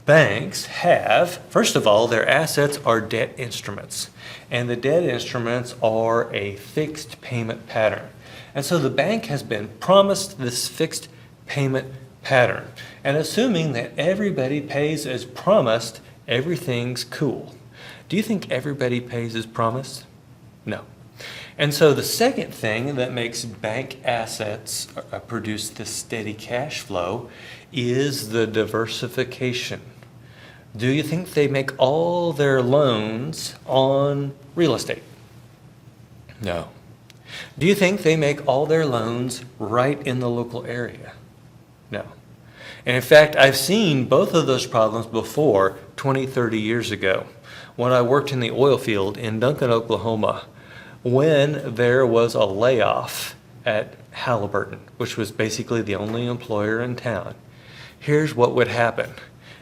Banks have, first of all, their assets are debt instruments, and the debt instruments are a fixed payment pattern. And so the bank has been promised this fixed payment pattern. And assuming that everybody pays as promised, everything's cool. Do you think everybody pays as promised? No. And so the second thing that makes bank assets produce this steady cash flow is the diversification. Do you think they make all their loans on real estate? No. Do you think they make all their loans right in the local area? No. And in fact, I've seen both of those problems before 20, 30 years ago when I worked in the oil field in Duncan, Oklahoma, when there was a layoff at Halliburton, which was basically the only employer in town. Here's what would happen.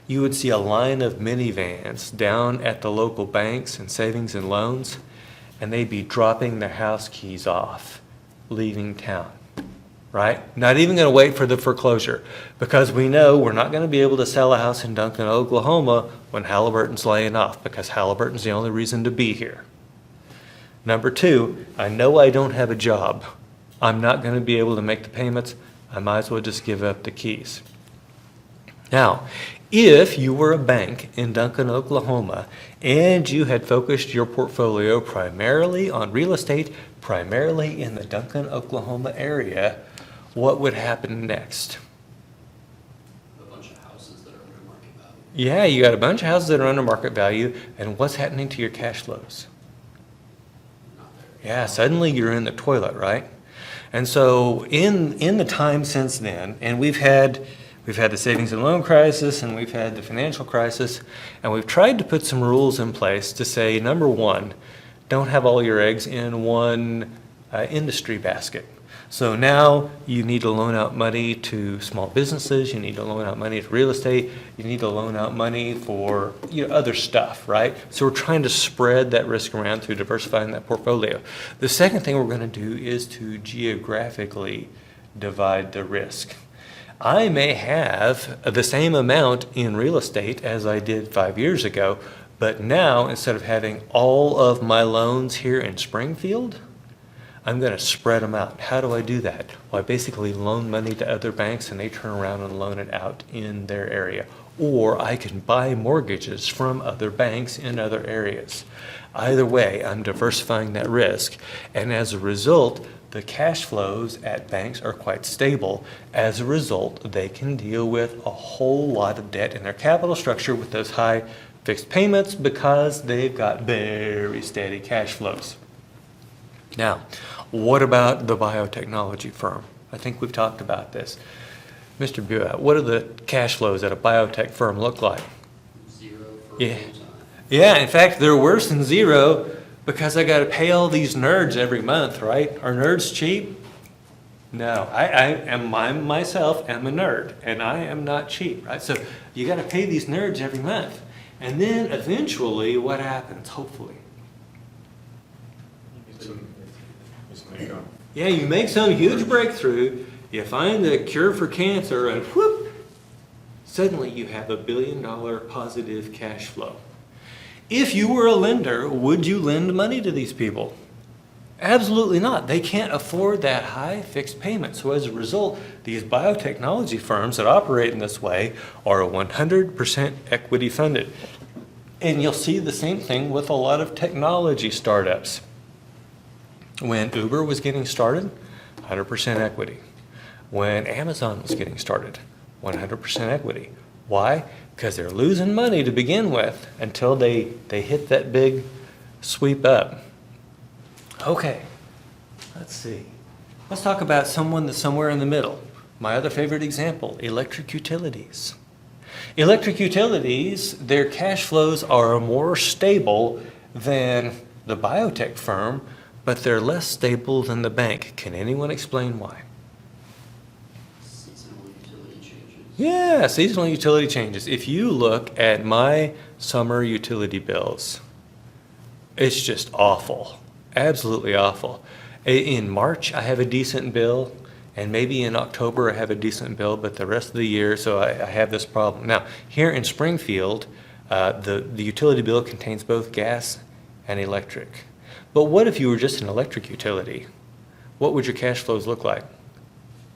You would see a line of minivans down at the local banks and savings and loans, and they'd be dropping their house keys off, leaving town, right? Not even going to wait for the foreclosure, because we know we're not going to be able to sell a house in Duncan, Oklahoma when Halliburton's laying off, because Halliburton's the only reason to be here. Number two, I know I don't have a job. I'm not going to be able to make the payments. I might as well just give up the keys. Now, if you were a bank in Duncan, Oklahoma, and you had focused your portfolio primarily on real estate, primarily in the Duncan, Oklahoma area, what would happen next? A bunch of houses that are under market value. Yeah, you got a bunch of houses that are under market value, and what's happening to your cash flows? Not there. Yeah, suddenly you're in the toilet, right? And so in the time since then, and we've had the savings and loan crisis, and we've had the financial crisis, and we've tried to put some rules in place to say, number one, don't have all your eggs in one industry basket. So now you need to loan out money to small businesses, you need to loan out money to real estate, you need to loan out money for other stuff, right? So we're trying to spread that risk around through diversifying that portfolio. The second thing we're going to do is to geographically divide the risk. I may have the same amount in real estate as I did 5 years ago, but now instead of having all of my loans here in Springfield, I'm going to spread them out. How do I do that? Well, I basically loan money to other banks and they turn around and loan it out in their area. Or I can buy mortgages from other banks in other areas. Either way, I'm diversifying that risk, and as a result, the cash flows at banks are quite stable. As a result, they can deal with a whole lot of debt in their capital structure with those high fixed payments because they've got very steady cash flows. Now, what about the biotechnology firm? I think we've talked about this. Mr. Buat, what do the cash flows at a biotech firm look like? Zero for a long time. Yeah, in fact, they're worse than zero because I got to pay all these nerds every month, right? Are nerds cheap? No, I myself am a nerd, and I am not cheap, right? So you got to pay these nerds every month. And then eventually, what happens, hopefully? Yeah, you make some huge breakthrough, you find the cure for cancer, and whoop, suddenly you have $1 billion positive cash flow. If you were a lender, would you lend money to these people? Absolutely not. They can't afford that high fixed payment. So as a result, these biotechnology firms that operate in this way are 100% equity funded. And you'll see the same thing with a lot of technology startups. When Uber was getting started, 100% equity. When Amazon was getting started, 100% equity. Why? Because they're losing money to begin with until they hit that big sweep up. Okay, let's see. Let's talk about someone that's somewhere in the middle. My other favorite example, electric utilities. Electric utilities, their cash flows are more stable than the biotech firm, but they're less stable than the bank. Can anyone explain why? Seasonal utility changes. Yeah, seasonal utility changes. If you look at my summer utility bills, it's just awful. Absolutely awful. In March, I have a decent bill, and maybe in October I have a decent bill, but the rest of the year, so I have this problem. Now, here in Springfield, the utility bill contains both gas and electric. But what if you were just an electric utility? What would your cash flows look like?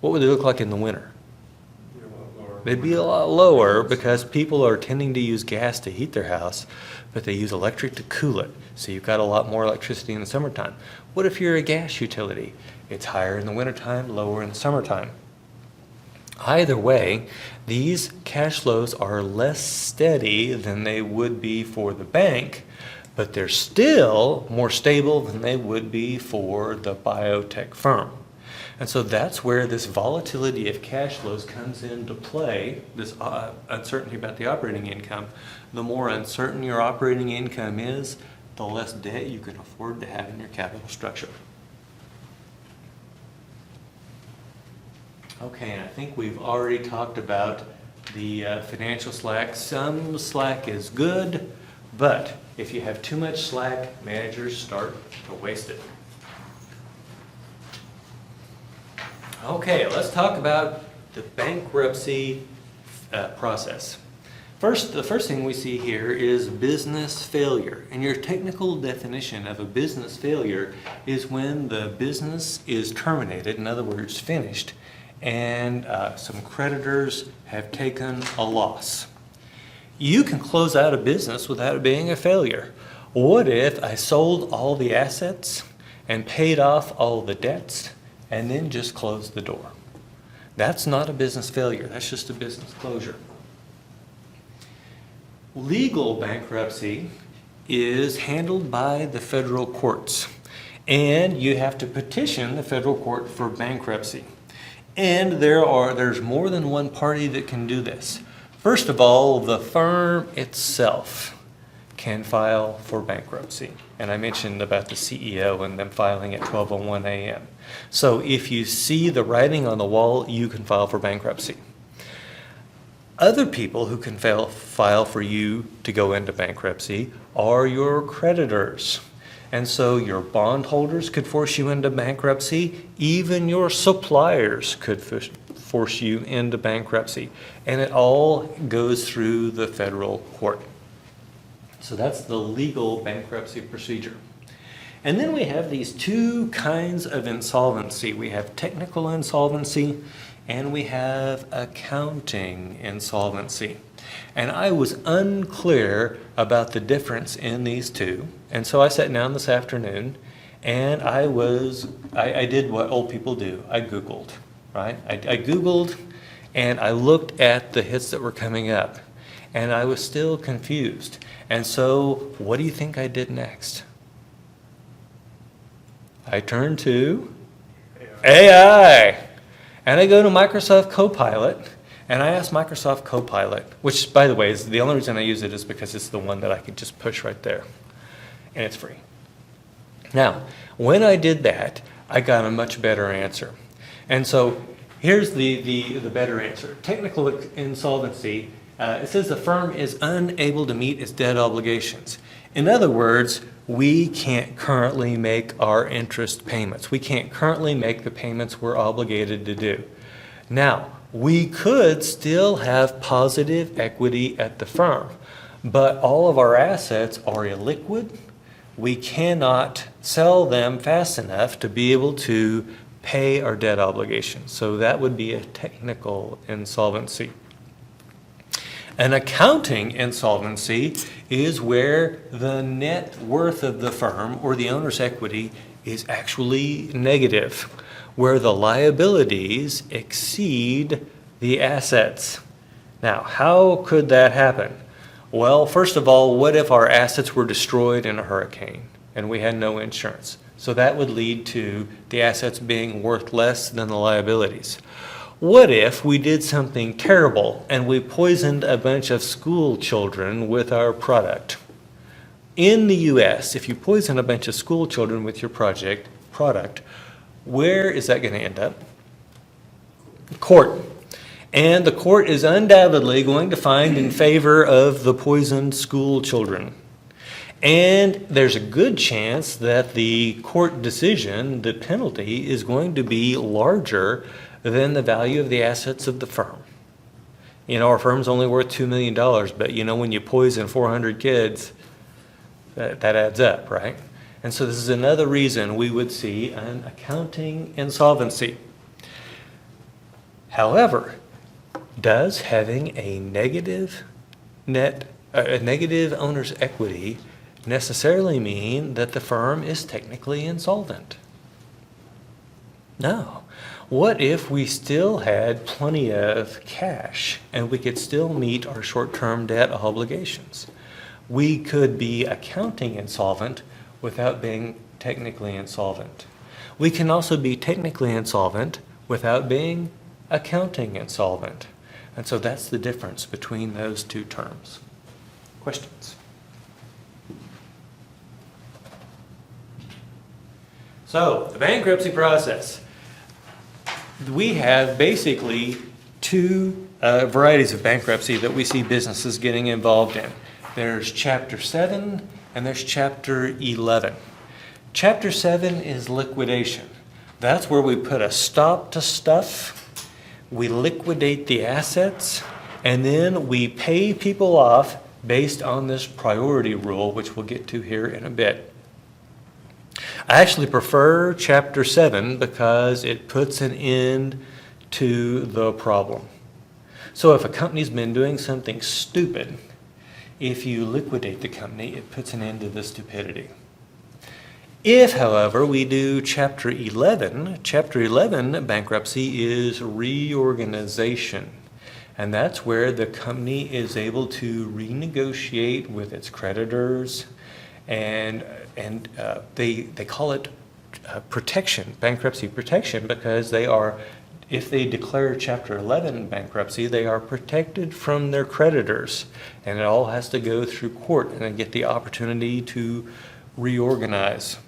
What would they look like in the winter? They'd be a lot lower because people are tending to use gas to heat their house, but they use electric to cool it. So you've got a lot more electricity in the summertime. What if you're a gas utility? It's higher in the wintertime, lower in the summertime. Either way, these cash flows are less steady than they would be for the bank, but they're still more stable than they would be for the biotech firm. And so that's where this volatility of cash flows comes into play, this uncertainty about the operating income. The more uncertain your operating income is, the less debt you can afford to have in your capital structure. Okay, and I think we've already talked about the financial slack. Some slack is good, but if you have too much slack, managers start to waste it. Okay, let's talk about the bankruptcy process. The first thing we see here is business failure. And your technical definition of a business failure is when the business is terminated, in other words, finished, and some creditors have taken a loss. You can close out a business without it being a failure. What if I sold all the assets and paid off all the debts and then just closed the door? That's not a business failure. That's just a business closure. Legal bankruptcy is handled by the federal courts, and you have to petition the federal court for bankruptcy. And there's more than one party that can do this. First of all, the firm itself can file for bankruptcy. And I mentioned about the CEO and them filing at 12:01 a.m. So if you see the writing on the wall, you can file for bankruptcy. Other people who can file for you to go into bankruptcy are your creditors. And so your bondholders could force you into bankruptcy. Even your suppliers could force you into bankruptcy. And it all goes through the federal court. So that's the legal bankruptcy procedure. And then we have these two kinds of insolvency. We have technical insolvency and we have accounting insolvency. And I was unclear about the difference in these two. And so I sat down this afternoon and I did what old people do. I Googled, right? I Googled and I looked at the hits that were coming up and I was still confused. And so what do you think I did next? I turned to AI. And I go to Microsoft Copilot, and I ask Microsoft Copilot, which, by the way, is the only reason I use it is because it's the one that I could just push right there, and it's free. Now, when I did that, I got a much better answer. And so here's the better answer. Technical insolvency, it says the firm is unable to meet its debt obligations. In other words, we can't currently make our interest payments. We can't currently make the payments we're obligated to do. Now, we could still have positive equity at the firm, but all of our assets are illiquid. We cannot sell them fast enough to be able to pay our debt obligations. So that would be a technical insolvency. An accounting insolvency is where the net worth of the firm or the owner's equity is actually negative, where the liabilities exceed the assets. Now, how could that happen? Well, first of all, what if our assets were destroyed in a hurricane and we had no insurance? So that would lead to the assets being worth less than the liabilities. What if we did something terrible and we poisoned a bunch of school children with our product? In the US, if you poison a bunch of school children with your product, where is that going to end up? Court. And the court is undoubtedly going to find in favor of the poisoned school children. And there's a good chance that the court decision, the penalty, is going to be larger than the value of the assets of the firm. You know, our firm's only worth $2 million, but you know, when you poison 400 kids, that adds up, right? And so this is another reason we would see an accounting insolvency. However, does having a negative a negative owner's equity necessarily mean that the firm is technically insolvent? No. What if we still had plenty of cash and we could still meet our short-term debt obligations? We could be accounting insolvent without being technically insolvent. We can also be technically insolvent without being accounting insolvent. And so that's the difference between those two terms. Questions? So, the bankruptcy process. We have basically two varieties of bankruptcy that we see businesses getting involved in. There's Chapter 7 and there's Chapter 11. Chapter 7 is liquidation. That's where we put a stop to stuff, we liquidate the assets, and then we pay people off based on this priority rule, which we'll get to here in a bit. I actually prefer Chapter 7 because it puts an end to the problem. So if a company's been doing something stupid, if you liquidate the company, it puts an end to the stupidity. If, however, we do Chapter 11, Chapter 11 bankruptcy is reorganization. And that's where the company is able to renegotiate with its creditors, and they call it protection, bankruptcy protection, because they are, if they declare Chapter 11 bankruptcy, they are protected from their creditors, and it all has to go through court and they get the opportunity to reorganize.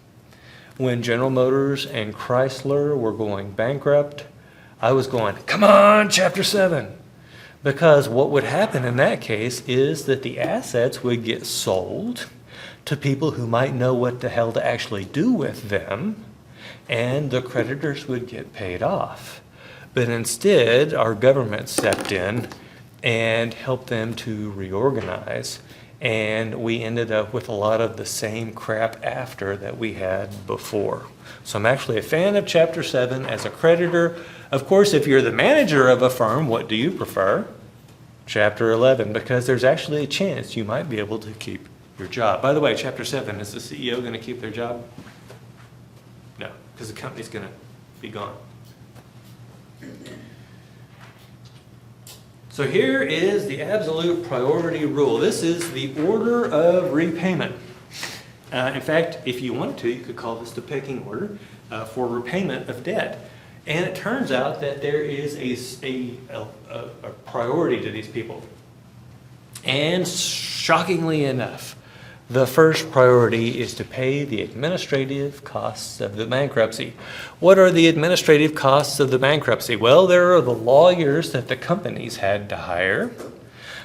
When General Motors and Chrysler were going bankrupt, I was going, come on, Chapter 7. Because what would happen in that case is that the assets would get sold to people who might know what the hell to actually do with them, and the creditors would get paid off. But instead, our government stepped in and helped them to reorganize, and we ended up with a lot of the same crap after that we had before. So I'm actually a fan of Chapter 7 as a creditor. Of course, if you're the manager of a firm, what do you prefer? Chapter 11, because there's actually a chance you might be able to keep your job. By the way, Chapter 7, is the CEO going to keep their job? No, because the company's going to be gone. So here is the absolute priority rule. This is the order of repayment. In fact, if you wanted to, you could call this the pecking order for repayment of debt. And it turns out that there is a priority to these people. And shockingly enough, the first priority is to pay the administrative costs of the bankruptcy. What are the administrative costs of the bankruptcy? Well, there are the lawyers that the companies had to hire.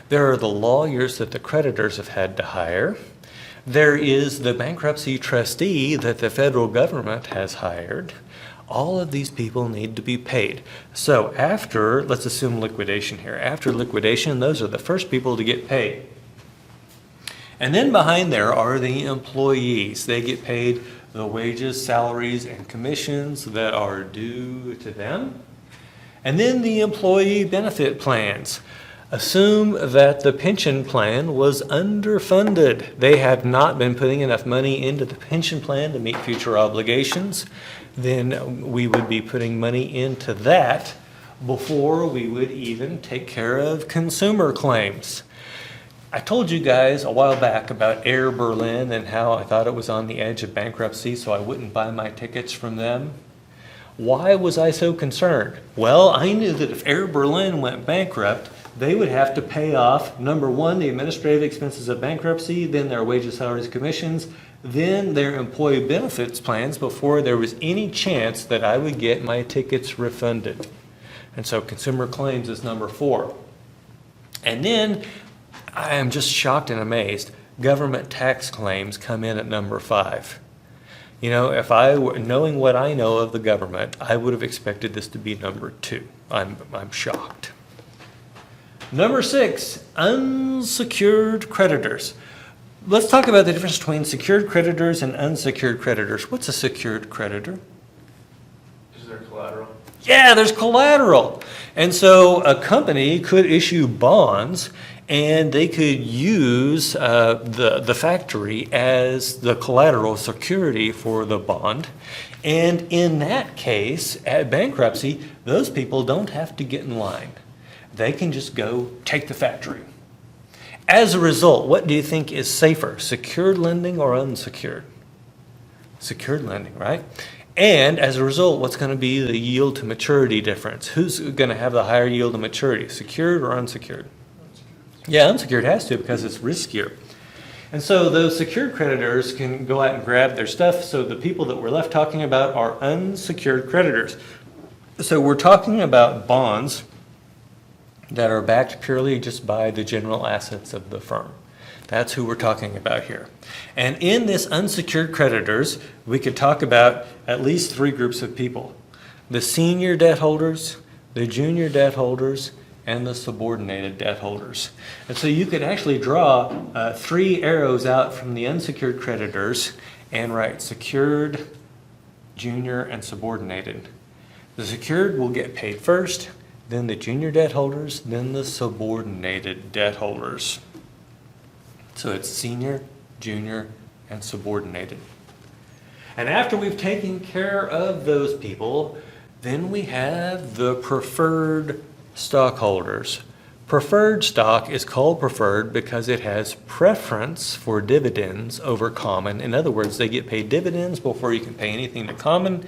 There are the lawyers that the creditors have had to hire. There is the bankruptcy trustee that the federal government has hired. All of these people need to be paid. So after, let's assume liquidation here. After liquidation, those are the first people to get paid. And then behind there are the employees. They get paid the wages, salaries, and commissions that are due to them. And then the employee benefit plans. Assume that the pension plan was underfunded. They have not been putting enough money into the pension plan to meet future obligations. Then we would be putting money into that before we would even take care of consumer claims. I told you guys a while back about Air Berlin and how I thought it was on the edge of bankruptcy, so I wouldn't buy my tickets from them. Why was I so concerned? Well, I knew that if Air Berlin went bankrupt, they would have to pay off, number one, the administrative expenses of bankruptcy, then their wages, salaries, commissions, then their employee benefits plans before there was any chance that I would get my tickets refunded. And so consumer claims is number 4. And then I am just shocked and amazed. Government tax claims come in at number 5. You know, if I were knowing what I know of the government, I would have expected this to be number 2. I'm shocked. Number 6, unsecured creditors. Let's talk about the difference between secured creditors and unsecured creditors. What's a secured creditor? Is there collateral? Yeah, there's collateral. And so a company could issue bonds and they could use the factory as the collateral security for the bond. And in that case, at bankruptcy, those people don't have to get in line. They can just go take the factory. As a result, what do you think is safer, secured lending or unsecured? Secured lending, right? And as a result, what's going to be the yield to maturity difference? Who's going to have the higher yield to maturity, secured or unsecured? Yeah, unsecured has to because it's riskier. And so those secured creditors can go out and grab their stuff. So the people that we're left talking about are unsecured creditors. So we're talking about bonds that are backed purely just by the general assets of the firm. That's who we're talking about here. And in this unsecured creditors, we could talk about at least three groups of people: the senior debt holders, the junior debt holders, and the subordinated debt holders. And so you could actually draw three arrows out from the unsecured creditors and write secured, junior, and subordinated. The secured will get paid first, then the junior debt holders, then the subordinated debt holders. So it's senior, junior, and subordinated. And after we've taken care of those people, then we have the preferred stockholders. Preferred stock is called preferred because it has preference for dividends over common. In other words, they get paid dividends before you can pay anything to common.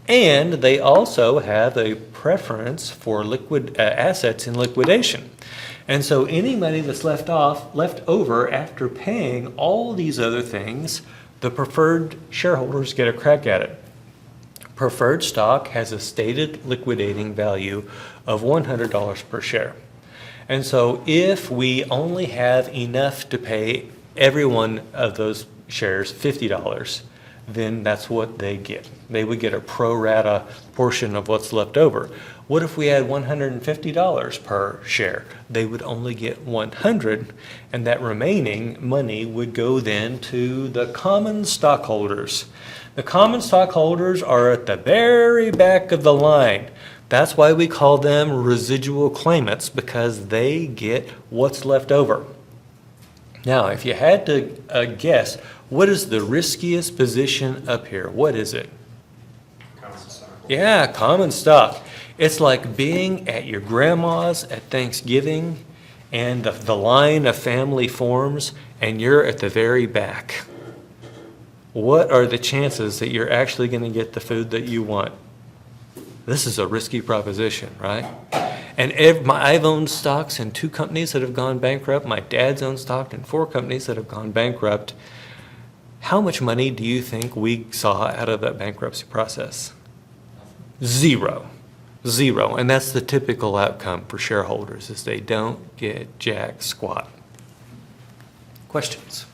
And they also have a preference for liquid assets in liquidation. And so any money that's left over after paying all these other things, the preferred shareholders get a crack at it. Preferred stock has a stated liquidating value of $100 per share. And so if we only have enough to pay every one of those shares $50, then that's what they get. They would get a pro rata portion of what's left over. What if we had $150 per share? They would only get 100, and that remaining money would go then to the common stockholders. The common stockholders are at the very back of the line. That's why we call them residual claimants, because they get what's left over. Now, if you had to guess, what is the riskiest position up here? What is it? Common stock. Yeah, common stock. It's like being at your grandma's at Thanksgiving and the line of family forms and you're at the very back. What are the chances that you're actually going to get the food that you want? This is a risky proposition, right? And I've owned stocks in 2 companies that have gone bankrupt. My dad's owned stock in 4 companies that have gone bankrupt. How much money do you think we saw out of that bankruptcy process? Zero. And that's the typical outcome for shareholders, is they don't get jack squat. Questions?